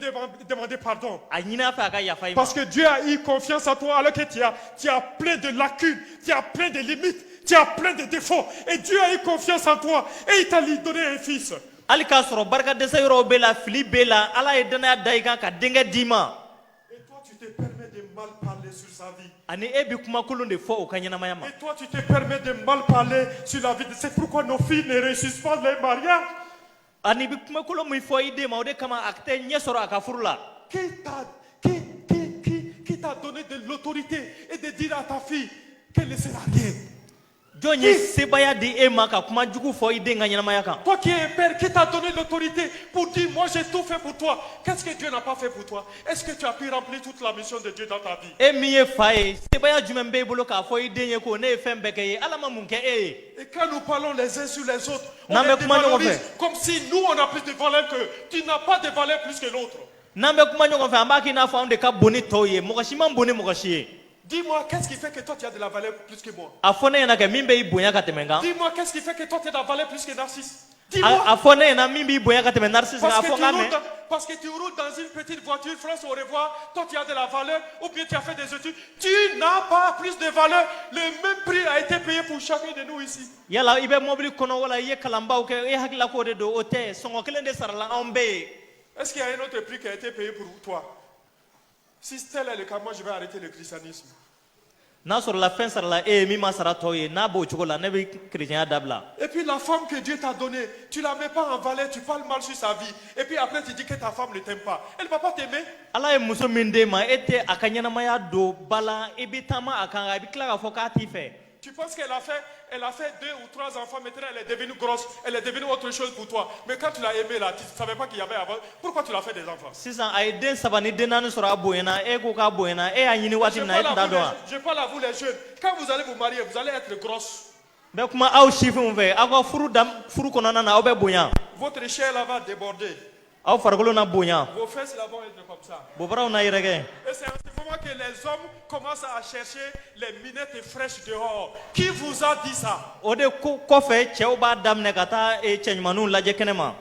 demander pardon. a ɲini a fɛ a ka yafa i ma Parce que Dieu a eu confiance en toi alors que tu as plein de lacunes, tu as plein de limites, tu as plein de défauts. Et Dieu a eu confiance en toi et il t'a donné un fils. hali k'a sɔrɔ barika dɛsɛ yɔrɔw b'e la fili b'e la ala ye danaya da i kan ka denkɛ d'i ma Et toi, tu te permets de mal parler sur sa vie. ani e bi kuma kolon de fɔ o ka ɲɛnamaya ma Et toi, tu te permets de mal parler sur la vie. C'est pourquoi nos filles ne réussissent pas les mariages. ani bi kuma kolon min fɔ i den ma o de kama a tɛ ɲɛ sɔrɔ a ka furu la Qui t'a donné de l'autorité et de dire à ta fille qu'elle ne sera rien? jɔn ye sebaya di e ma ka kuma jugu fɔ i den ka ɲɛnamaya kan Toi qui es un père, qui t'a donné l'autorité pour dire, moi j'ai tout fait pour toi. Qu'est-ce que Dieu n'a pas fait pour toi? Est-ce que tu as pu remplir toute la mission de Dieu dans ta vie? e min ye fa ye sebaya jumɛn b'e bolo k'a fɔ i den ye ko ne ye fɛn bɛɛ kɛ ye ala ma mun kɛ e ye Et quand nous parlons les uns sur les autres, on N'en les mets comment nous dévalorise on comme si nous on a plus de valeur que tu n'as pas de valeur plus que l'autre. n'an bɛ kuma ɲɔgɔn fɛ an b'a k'i n'a fɔ anw de ka bon ni tɔw ye mɔgɔ si man bon ni mɔgɔ si ye Dis-moi, qu'est-ce qui fait que toi tu as de la valeur plus que moi? a fɔ ne ɲɛna kɛ min bɛ i bonya ka tɛmɛ n kan Dis-moi, qu'est-ce qui fait que toi tu as de la valeur plus que Narcisse? a Dis-moi. fɔ ne ɲɛna min b'i bonya ka tɛmɛ narcisse kan a fɔ n k'a mɛn Parce que tu roules dans une petite voiture, France au revoir, toi tu as de la valeur, ou bien tu as fait des études, tu n'as pas plus de valeur. Le même prix a été payé pour chacun de nous ici. yala i bɛ mɔbili kɔnɔ wala i ye kalanbaw kɛ e hakilila k'o de don o tɛ sɔngɔ kelen de sarala anw bɛɛ ye Est-ce qu'il y a un autre prix qui a été payé pour toi? Si tel est le cas, moi je vais arrêter le christianisme. n'a sɔrɔla fɛn sarala e ye min ma sara tɔw ye n'a b'o cogo la ne bɛ kerecɛnya dabila Et puis la femme que Dieu t'a donnée, tu la mets pas en valeur, tu parles mal sur sa vie. Et puis après tu dis que ta femme ne t'aime pas. Elle ne va pas t'aimer. ala ye muso min d'e ma e tɛ a ka ɲɛnamaya don ba la i bɛ taama a kan a bɛ tila k'a fɔ k'a t'i fɛ Tu penses qu'elle a fait 2 ou 3 enfants, maintenant elle est devenue grosse, elle est devenue autre chose pour toi. Mais quand tu l'as aimée là, tu ne savais pas qu'il y avait avant. Pourquoi tu l'as fait des enfants? sisan a ye den saba ni den naani sɔrɔ a bonyana e ko k'a bonyana e y'a ɲini waati min na e tun t'a dɔn wa Je parle à vous les jeunes. Quand vous allez vous marier, vous allez être grosses. n bɛ kuma aw sifinw fɛ aw ka furu kɔnɔna na aw bɛ bonya Votre chair là va déborder. aw farikolo na bonya Vos fesses là vont être comme ça. bobaraw na yɛrɛkɛ Et c'est en ce moment que les hommes commencent à chercher les minettes fraîches dehors. Qui vous a dit ça? o de kɔfɛ cɛw b'a daminɛ ka taa cɛ ɲumanninw lajɛ kɛnɛ ma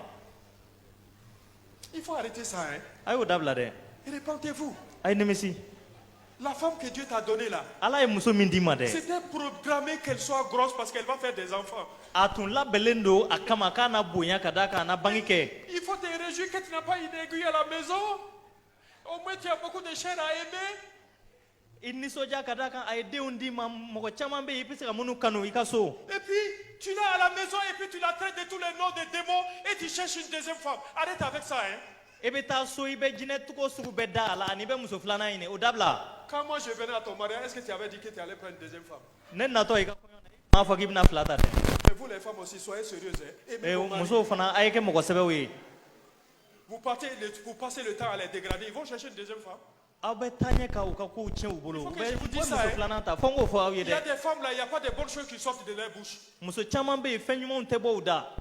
Il faut arrêter ça, hein? a y'o dabila dɛ Et répentez-vous. a ye nimisi La femme que Dieu t'a donnée là, ala ye muso min d'i ma dɛ c'était programmé qu'elle soit grosse parce qu'elle va faire des enfants. a tun labɛnlen don a kama k'a na bonya ka d'a kan a na bange kɛ Il faut te réjouir que tu n'as pas une aiguille à la maison. Au moins tu as beaucoup de chair à aimer. i nisɔndiya ka d'a kan a ye denw d'i ma mɔgɔ caman bɛ yen i bɛ se ka minnu kanu i ka so Et puis tu l'as à la maison et puis tu la traites de tous les noms des démons et tu cherches une deuxième femme. Arrête avec ça, hein? i bɛ taa so i bɛ jinɛ togo sugu bɛɛ da a la ani i bɛ muso filanan ɲini o dabila Quand moi je venais à ton mariage, est-ce que tu avais dit que tu allais prendre une deuxième femme? ne natɔ i ka kɔɲɔ na i m'a fɔ k'i bɛna fila ta dɛ Mais vous les femmes aussi, soyez sérieuses, hein? Aimez vos maris. musow fana a ye kɛ mɔgɔ sɛbɛw ye Vous passez le temps à les dégrader, ils vont chercher une deuxième femme. aw bɛ taa ɲɛ ka u ka kow tiɲɛ u bolo Il faut u que bɛ je vous dise muso ça, hein. filanan ta fɔ n k'o fɔ aw ye Il y a dɛ des femmes là, il n'y a pas de bonnes choses qui sortent de leur bouche. muso caman bɛ yen fɛn ɲumanw tɛ bɔ u da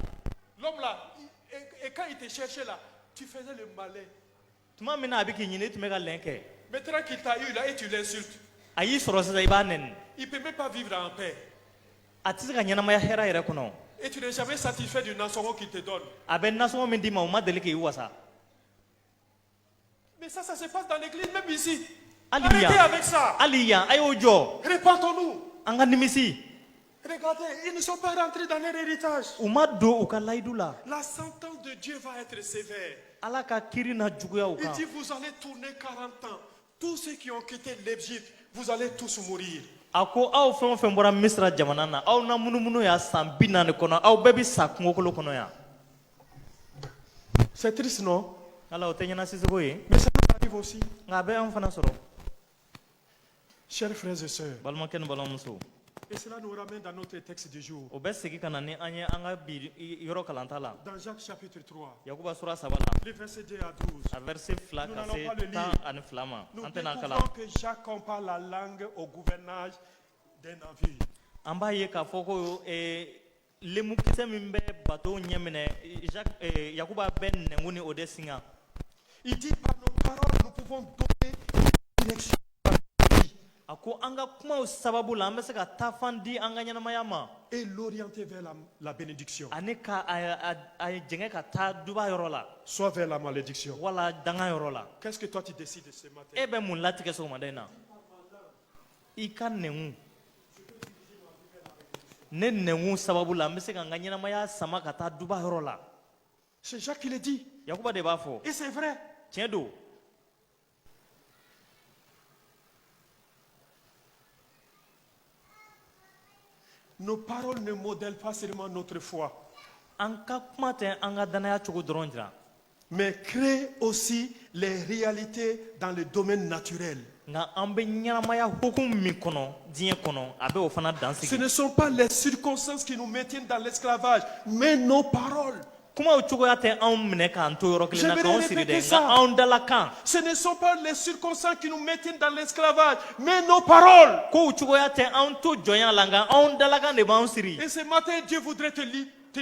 L'homme là, et quand il te cherchait là, tu faisais le malin. tuma min na a bɛ k'i ɲini i tun bɛ ka lɛn kɛ Maintenant qu'il t'a eu là et tu l'insultes, a y'i sɔrɔ sisan i b'a nɛni il ne peut même pas vivre en paix. a tɛ se ka ɲɛnamaya hɛrɛ yɛrɛ kɔnɔ Et tu n'es jamais satisfait du nasongo qu'il te donne. a bɛ nasɔngɔ min d'i ma o ma deli k'i wasa Mais ça se passe dans l'église, même ici. hali Arrêtez yan avec ça. hali yan a y'o jɔ Répentons-nous. an ka nimisi Regardez, ils ne sont pas rentrés dans leur héritage. u ma don u ka layidu la La sentence de Dieu va être sévère. ala ka kiiri na juguya u Il kan dit, vous allez tourner 40 ans. Tous ceux qui ont quitté l'Égypte, vous allez tous mourir. a ko aw fɛn o fɛn bɔra misira jamana na aw na munumunu y'a san 40 kɔnɔ aw bɛɛ bi sa kungokolo kɔnɔ yan C'est triste, non? ala o tɛ ɲɛnasiseko ye Mais ça nous arrive aussi. nka a bɛ an fana sɔrɔ Chers frères et sœurs, balimakɛ ni balimamuso et cela nous ramène dans notre texte du jour. o bɛ segi ka na ni an ye an ka bi yɔrɔ kalanta la Dans Jacques chapitre 3, yakuba sura 3 la les versets 2 à 12. a verset 2 Nous ka n'allons se pas le lire. 12 ma Nous an tɛna kalan découvrons que Jacques compare la langue au gouvernage d'un navire. an b'a ye k'a fɔ ko lemukisɛ min bɛ bateau ɲɛ minɛ yakuba bɛ nɛngu ni o de singa Il dit, par nos paroles, nous pouvons donner une direction. a ko an ka kumaw sababu la an bɛ se ka taafan di an ka ɲɛnamaya ma Et l'orienter vers la bénédiction, ani ka a jɛngɛ ka taa duba yɔrɔ la soit vers la malédiction. wala danga yɔrɔ la Qu'est-ce que toi tu décides ce matin? e bɛ mun latigɛ sɔgɔmada in na i ka nɛngu ne nɛngu sababu la an bɛ se ka n ka ɲɛnamaya sama ka taa duba yɔrɔ la C'est Jacques qui le dit. yakuba de b'a fɔ Et c'est vrai. tiɲɛ don Nos paroles ne modèlent pas seulement notre foi, an ka kuma tɛ an ka danaya cogo dɔrɔn jira mais créent aussi les réalités dans le domaine naturel. nka an bɛ ɲɛnamaya hukumu min kɔnɔ diɲɛ kɔnɔ a bɛ o fana dan Ce sigi ne sont pas les circonstances qui nous maintiennent dans l'esclavage, mais nos paroles. kumaw cogoya tɛ anw minɛ k'an to yɔrɔ kelen na Je vais k'anw siri répéter dɛ ça. nka anw dala kan Ce ne sont pas les circonstances qui nous maintiennent dans l'esclavage, mais nos paroles. kow cogoya tɛ anw to jɔnya la nka anw dalakan de b'anw siri Et ce matin, Dieu voudrait te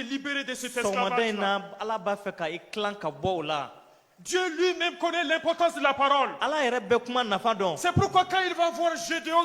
libérer de cet sɔgɔmada in esclavage. na ala b'a fɛ ka i tilan ka bɔ o la Dieu lui-même connaît l'importance de la parole. ala yɛrɛ bɛ kuma nafa dɔn C'est pourquoi quand il va voir Gédéon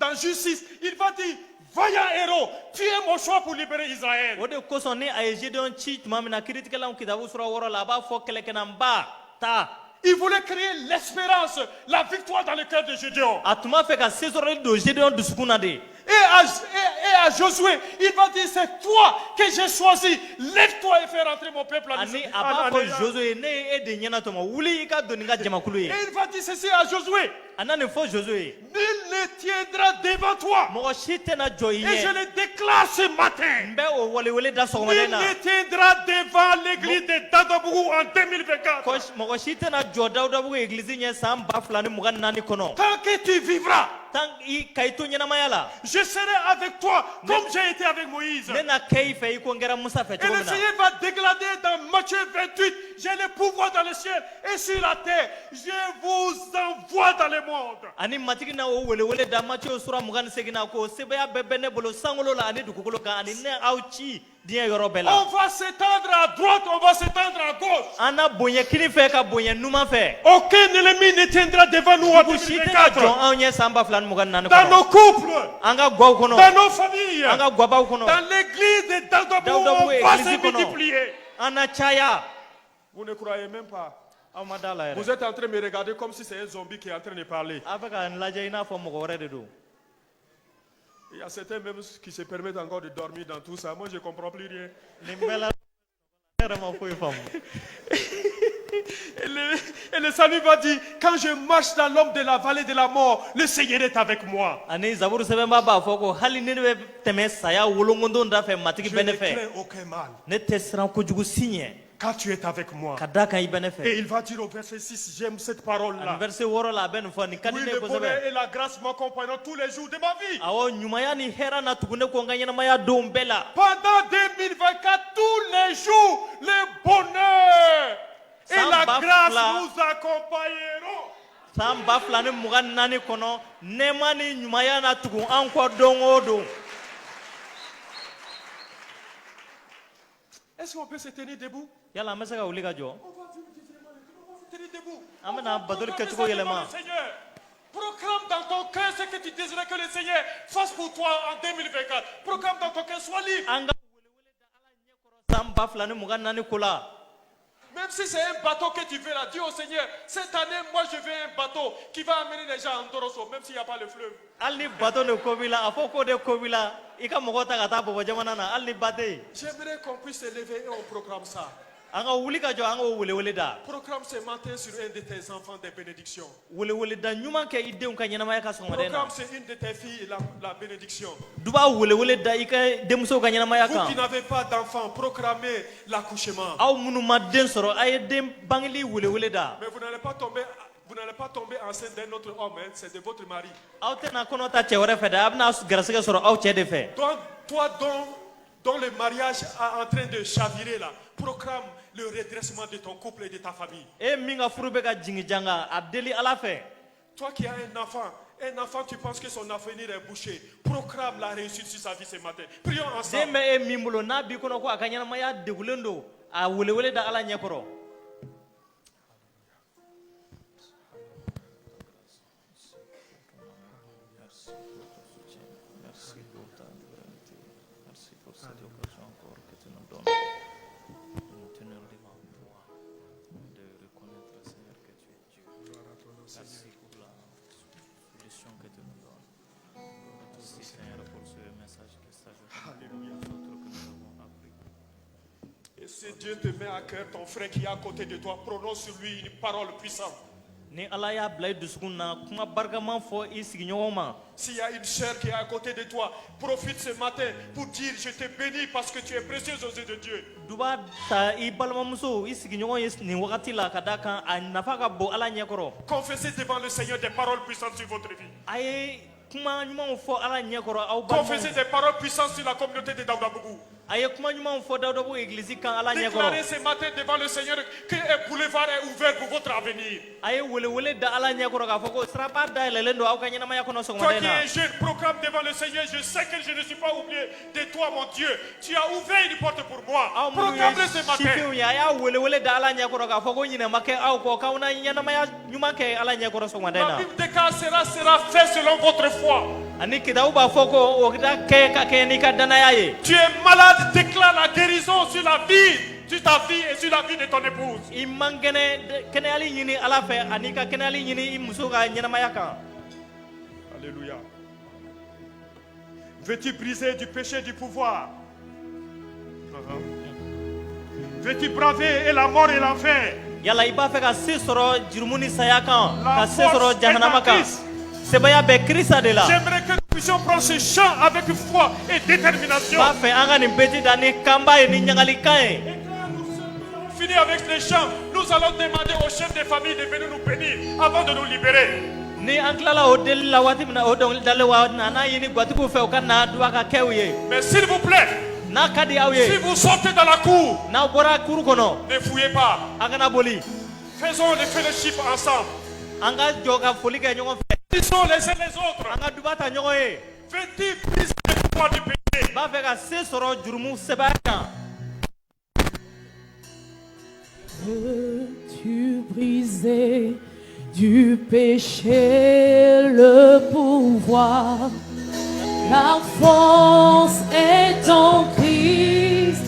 dans Justice, il va dire, vaillant héros, tu es mon choix pour libérer Israël. o de kosɔn ni a ye gedeon ci tuma min na kiritigɛlanw kitabu sura 6 la a b'a fɔ kɛlɛkɛnanba ta Il voulait créer l'espérance, la victoire dans le cœur de Gédéon. a tun b'a fɛ ka se sɔrɔli don gedeon dusukun na de Et à Josué, il va dire, c'est toi que j'ai choisi. Lève-toi et fais rentrer mon peuple en ani Israël. a b'a fɔ josue ne ye e de ɲɛna tɔmɔ wuli i ka don nin ka jamakulu ye Et il va dire ceci à Josué, a na nin fɔ josue nul ne tiendra devant toi. mɔgɔ si tɛna jɔ i Et je ɲɛ le déclare ce matin. n bɛ o welewele da sɔgɔmada in Nul na ne tiendra devant l'église de Dadabougou en 2024. mɔgɔ si tɛna jɔ dawudabugu egilizi ɲɛ san 2024 kɔnɔ Tant que tu vivras, tan ka i to ɲɛnamaya la je serai avec toi comme j'ai été avec Moïse. ne na kɛ i fɛ i ko n kɛra musa fɛ Et cogo le min na Seigneur va déclarer dans Matthieu 28, j'ai le pouvoir dans le ciel et sur la terre. Je vous envoie dans le monde. ani matigi na o welewele da macew sura 28 na ko sebeya bɛɛ bɛ ne bolo sankolo la ani dugukolo kan ani ne aw ci diɲɛ yɔrɔ bɛɛ la On va s'étendre à droite, on va s'étendre à gauche. an na bonya kini fɛ ka bonya numan fɛ Aucun ennemi ne tiendra devant nous en dugu si tɛna jɔn 2024. anw ɲɛ san 2024 Dans kɔnɔ nos couples, an ka gaw kɔnɔ dans nos familles, an ka gabaw kɔnɔ dans l'église de Dadabougou, Dadabougou, on va église se kɔnɔ. multiplier. an na caya Vous ne croyez même pas. aw ma da la Vous yɛrɛ êtes en train de me regarder comme si c'est un zombie qui est en train de parler. a bɛ ka n lajɛ i n'a fɔ mɔgɔ wɛrɛ de don Il y a certains même qui se permettent encore de dormir dans tout ça. Moi, je ne comprends plus rien. nin bɛɛ la ne yɛrɛ ma foyi faamu Et le salut va dire, quand je marche dans l'ombre de la vallée de la mort, le Seigneur est avec moi. ani zaburu sɛbɛnba b'a fɔ ko hali ni ne bɛ tɛmɛ saya wolongondo da fɛ matigi Je bɛ ne ne fɛ crains aucun mal, ne tɛ siran kojugu si ɲɛ car tu es avec moi. ka da kan i bɛ ne Et fɛ il va dire au verset 6, j'aime cette ani parole-là. verset 6 la a bɛ nin fɔ nin ka di Oui, ne ye le bonheur kosɛbɛ et la grâce m'accompagneront tous les jours de ma vie. awɔ ɲumanya ni hɛrɛ na tugun ne ko n ka ɲɛnamaya donw bɛɛ la Pendant 2024, tous les jours, le bonheur et Sans la bafla. grâce nous accompagneront. san 2024 kɔnɔ nɛɛma ni ɲumanya na tugun an kɔ don o don Est-ce qu'on peut se tenir debout? yala an bɛ se ka wuli ka jɔ On va vivre différemment. On va se tenir debout. an bɛna batoli Proclame kɛcogo ça yɛlɛma devant le Seigneur. Proclame dans ton cœur ce que tu désirais que le Seigneur fasse pour toi en 2024. Proclame dans ton cœur, sois libre. an ka welewele da ala ɲɛ kɔrɔ san 2024 ko la Même si c'est un bateau que tu veux là, dis au Seigneur, cette année, moi je veux un bateau qui va amener les gens en Doroso, même s'il n'y a pas le fleuve. Ali bato ne kobila afo ko de kobila ika mogota kata bo jamana na ali bate. J'aimerais qu'on puisse se lever et on programme ça. Anga wuli ka jo anga wule wule da. Programme ce matin sur un de tes enfants des bénédictions. Wule wule da nyuma ke idem ka nyana maya ka so madena. Programme c'est une de tes filles la bénédiction. Duba wule wule da ika demso ka nyana maya Vous ka. qui n'avez pas d'enfants, programmez l'accouchement. Aw munu madden soro ay dem bangli wule wule da. Mais vous n'allez pas tomber enceinte d'un autre homme, hein, c'est de votre mari. Aw te na kono ta chewre fe da abna garasga soro aw che de fe. Donc, toi dont le mariage est en train de chavirer là, proclame le redressement de ton couple et de ta famille. E minga furube ka jingi janga adeli ala fe. Toi qui as un enfant, tu penses que son avenir est bouché. Proclame la réussite sur sa vie ce matin. Prions ensemble. Dembe e mimulo na bi kono ko akanyana maya degulendo a wule wule da ala nyekoro. Et si Dieu te met à cœur ton frère qui est à côté de toi, prononce sur lui une parole puissante. Ni ala ya blay dusukun na kuma bargaman fo i sigiɲɔgɔn ma. S'il y a une sœur qui est à côté de toi, profite ce matin pour dire je te bénis parce que tu es précieux aux yeux de Dieu. Duba ta i balimamuso i sigiɲɔgɔn ye nin wagati la ka da kan a nafa ka bon ala ɲɛkɔrɔ. Confessez devant le Seigneur des paroles puissantes sur votre vie. A ye kuma ɲumanw fɔ ala ɲɛkɔrɔ aw Confessez balimaw. des paroles puissantes sur la communauté de Daoudabougou. A ye kuma ɲumanw fɔ dawudabugu église kan ala Déclarez ɲɛkɔrɔ. ce matin devant le Seigneur que un boulevard est ouvert pour votre avenir. A ye welewele da ala ɲɛkɔrɔ k'a fɔ ko siraba dayɛlɛlen don aw ka ɲɛnamaya kɔnɔ Toi sɔgɔmada qui in na. es jeune, proclame devant le Seigneur, je sais que je ne suis pas oublié de toi, mon Dieu. Tu as ouvert une porte pour moi. Aw minnu Proclame ye ce matin. sifinw ye a y'a welewele da ala ɲɛkɔrɔ k'a fɔ ko ɲinɛ ma kɛ aw kɔ k'aw na ɲɛnamaya ɲuman kɛ ala ɲɛkɔrɔ sɔgɔmada in La na. Bible déclare sera fait selon votre foi. Ani kitabu b'a fɔ ko o da kɛ ka kɛ n'i ka danaya ye. Tu es malade, déclare la guérison sur la vie, sur ta vie et sur la vie de ton épouse. I man kɛnɛyali ɲini ala fɛ ani ka kɛnɛyali ɲini i muso ka ɲɛnamaya kan. Alléluia. Veux-tu briser du péché du pouvoir? Veux-tu braver et la mort et l'enfer? Yala i b'a fɛ ka se sɔrɔ jurumu ni saya kan La ka se sɔrɔ force est en jahanama kan. Christ. Sebaya bɛ Kirisa de la. J'aimerais que nous puissions prendre ce chant avec foi et détermination. B'a fɛ an ka nin beti da ni kanba ye ni ɲagali kan ye. Et quand nous serons finis avec les chants, nous allons demander aux chefs de famille de venir nous bénir avant de nous libérer. Ni an tilala o deli la waati min na o dɔnkili dalen wa na n'a ɲini gwatigiw fɛ u ka na duwa ka kɛ u ye. Mais s'il vous plaît, N'a ka di aw si ye vous sortez dans la cour, n'aw bɔra kuru kɔnɔ ne fouillez pas. a kana boli. Faisons le fellowship ensemble. An ka jɔ ka foli kɛ ɲɔgɔn fɛ. Bénissons les uns les autres. An ka duba ta ɲɔgɔn ye. Veux-tu briser le pouvoir du péché? B'a fɛ ka se sɔrɔ jurumu sebaya kan. Veux-tu briser du péché le pouvoir? La force est en Christ,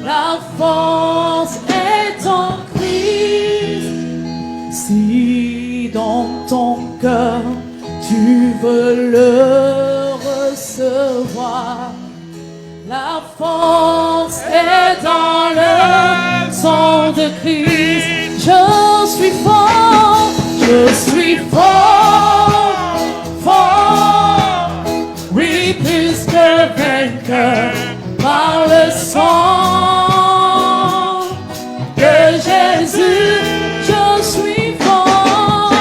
la force est en Christ. Si dans ton cœur tu veux le recevoir, la force est dans le sang de Christ. Je suis fort, fort, oui plus que vainqueur par le sang de Jésus. Je suis fort,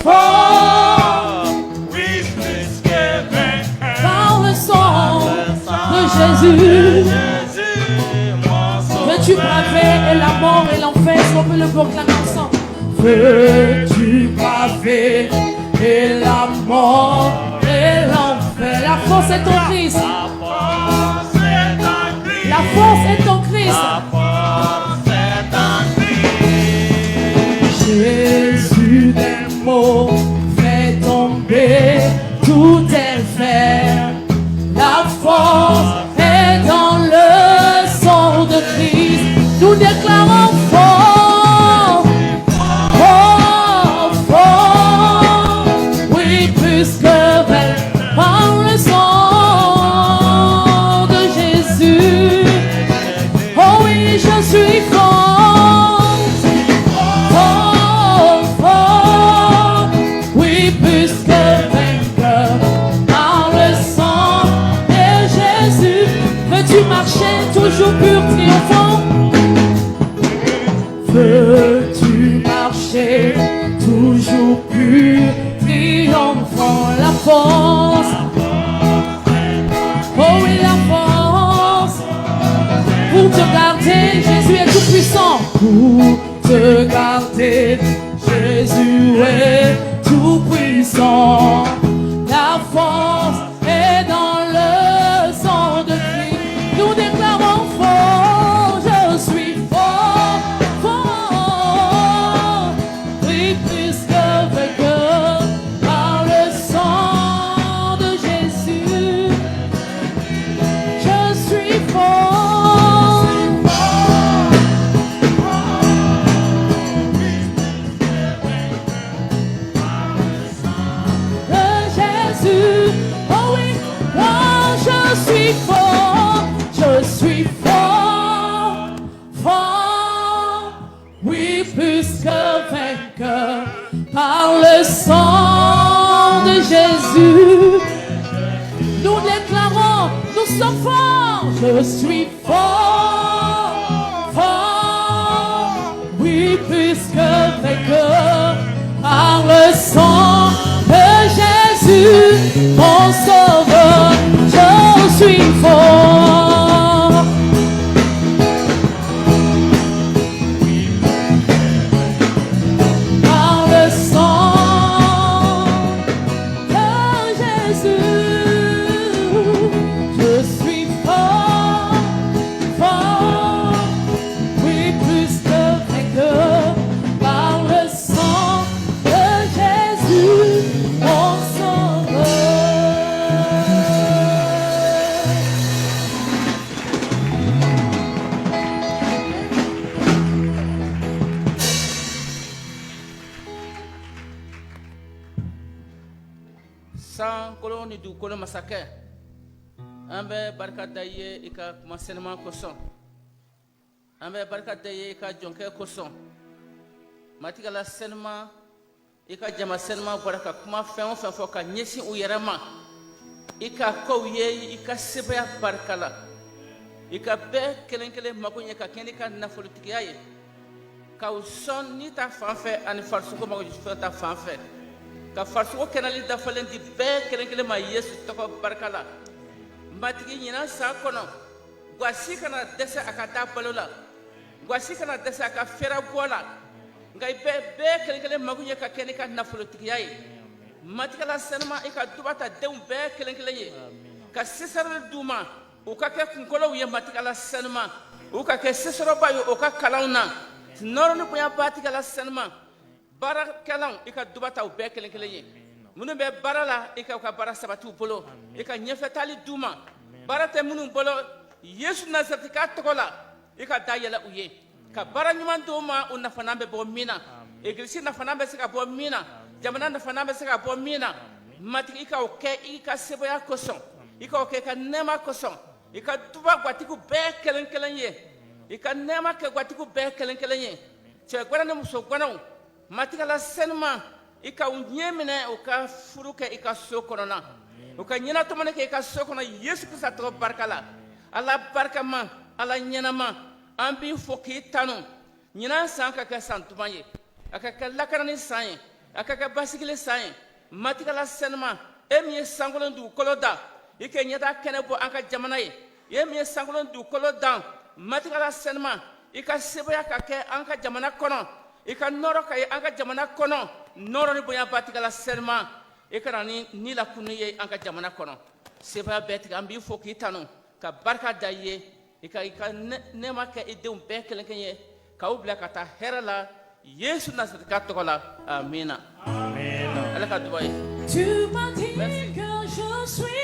fort, Oui, plus que vainqueur. par le sang de Jésus. Veux-tu braver la mort et l'enfer? Est-ce qu'on peut le proclamer ensemble? Veux-tu braver et la mort et l'enfer? La force est en Christ. La force est en Christ. Jésus des mots fait tomber tout enfer. La force est dans le sang de Christ. Nous déclarons fort, fort, fort. Oui, plus que vainqueur par le sang de Jésus. Oh oui, je suis fort, fort, fort. Oui, plus que vainqueur par le sang de Jésus. Veux-tu marcher toujours pur, triomphant? Veux-tu marcher toujours pur, triomphant? La force, oh oui, la force. Pour te garder, Jésus est tout puissant. Pour te garder, Jésus est tout puissant. La force est dans le sang de Christ. Nous déclarons fort, je suis fort, fort. Oui, plus que vainqueur par le sang de Jésus. Je suis fort. De Jésus, oh oui, moi je suis fort, je suis fort, fort, oui, plus que vainqueur par le sang de Jésus. Nous déclarons, nous sommes forts, je suis fort, fort, oui, plus que vainqueur par le sang de Jésus, mon sauveur, je suis fort. Par le sang de Jésus, je suis fort, fort, oui, plus que vainqueur par le sang de Jésus, mon sauveur. San kolo ni dugukolo masakɛ an bɛ barika da i ye i ka kuma sɛnɛman kosɔn an bɛ barika da i ye i ka jɔnkɛ kosɔn matigala sɛnɛman i ka jama sɛnɛman bɔra ka kuma fɛn o fɛn fɔ ka ɲɛsin u yɛrɛ ma i ka kow ye i ka sebaya barika la i ka bɛɛ kelen kelen mago ɲɛ ka kɛ n'i ka nafolotigiya ye ka u sɔn ni ta fan fɛ ani farisogo mago fɛn ta fan fɛ ka farisogo kɛnɛli dafalen di bɛɛ kelen kelen ma yesu tɔgɔ barika la matigi ɲinan san kɔnɔ gasi kana dɛsɛ a ka taa balo la gasi kana dɛsɛ a ka fɛɛrɛ bɔ la nka i bɛɛ kelen kelen mago ɲɛ ka kɛ n'i ka nafolotigiya ye matigala sɛnɛma i ka duba ta denw bɛɛ kelen kelen ye ka sesɛrɛli d'u ma u ka kɛ kunkolow ye matigala sɛnɛma u ka kɛ sesɔrɔba ye u ka kalanw na nɔrɔ ni bonya batigala sɛnɛma baarakɛlaw i ka duba ta u bɛɛ kelen kelen ye minnu bɛ baara la i ka u ka baara sabati u bolo i ka ɲɛfɛtaali d'u ma baara tɛ minnu bolo yesu nazarɛtika tɔgɔ la i ka da yɛlɛ u ye ka baara ɲuman d'u ma u nafanan bɛ bɔ min na egilisi nafanan bɛ se ka bɔ min na jamana nafanan bɛ se ka bɔ min na matigi i ka o kɛ i ka sebaya kosɔn i ka o kɛ i ka nɛɛma kosɔn i ka duba gwatigiw bɛɛ kelen kelen ye i ka nɛɛma kɛ gwatigiw bɛɛ kelen kelen ye cɛ gwɛrɛ ni muso gwɛrɛw matigala sɛnɛma i ka u ɲɛ minɛ u ka furu kɛ i ka so kɔnɔna u ka ɲɛnatɔmɔni kɛ i ka so kɔnɔ yesu kirista tɔgɔ barika la ala barikama ala ɲɛnama an b'i fo k'i tanu ɲinan san ka kɛ san duman ye a ka kɛ lakanani san ye a ka kɛ basigili san ye matigala sɛnɛma e min ye sankolon dugukolo da i kɛ ɲɛta kɛnɛ bɔ an ka jamana ye e min ye sankolon dugukolo dan matigala sɛnɛma i ka sebaya ka kɛ an ka jamana kɔnɔ i ka nɔrɔ ka ye an ka jamana kɔnɔ nɔrɔ ni bonya batigala sɛnɛma i kana ni lakunu ye an ka jamana kɔnɔ sebaya bɛɛ tigɛ an b'i fo k'i tanu ka barika da i ye i ka nɛɛma kɛ i denw bɛɛ kelen kelen ye k'aw bila ka taa hɛrɛ la yesu nazarɛtika tɔgɔ la amina ala ka duba ye Tu m'as dit que je suis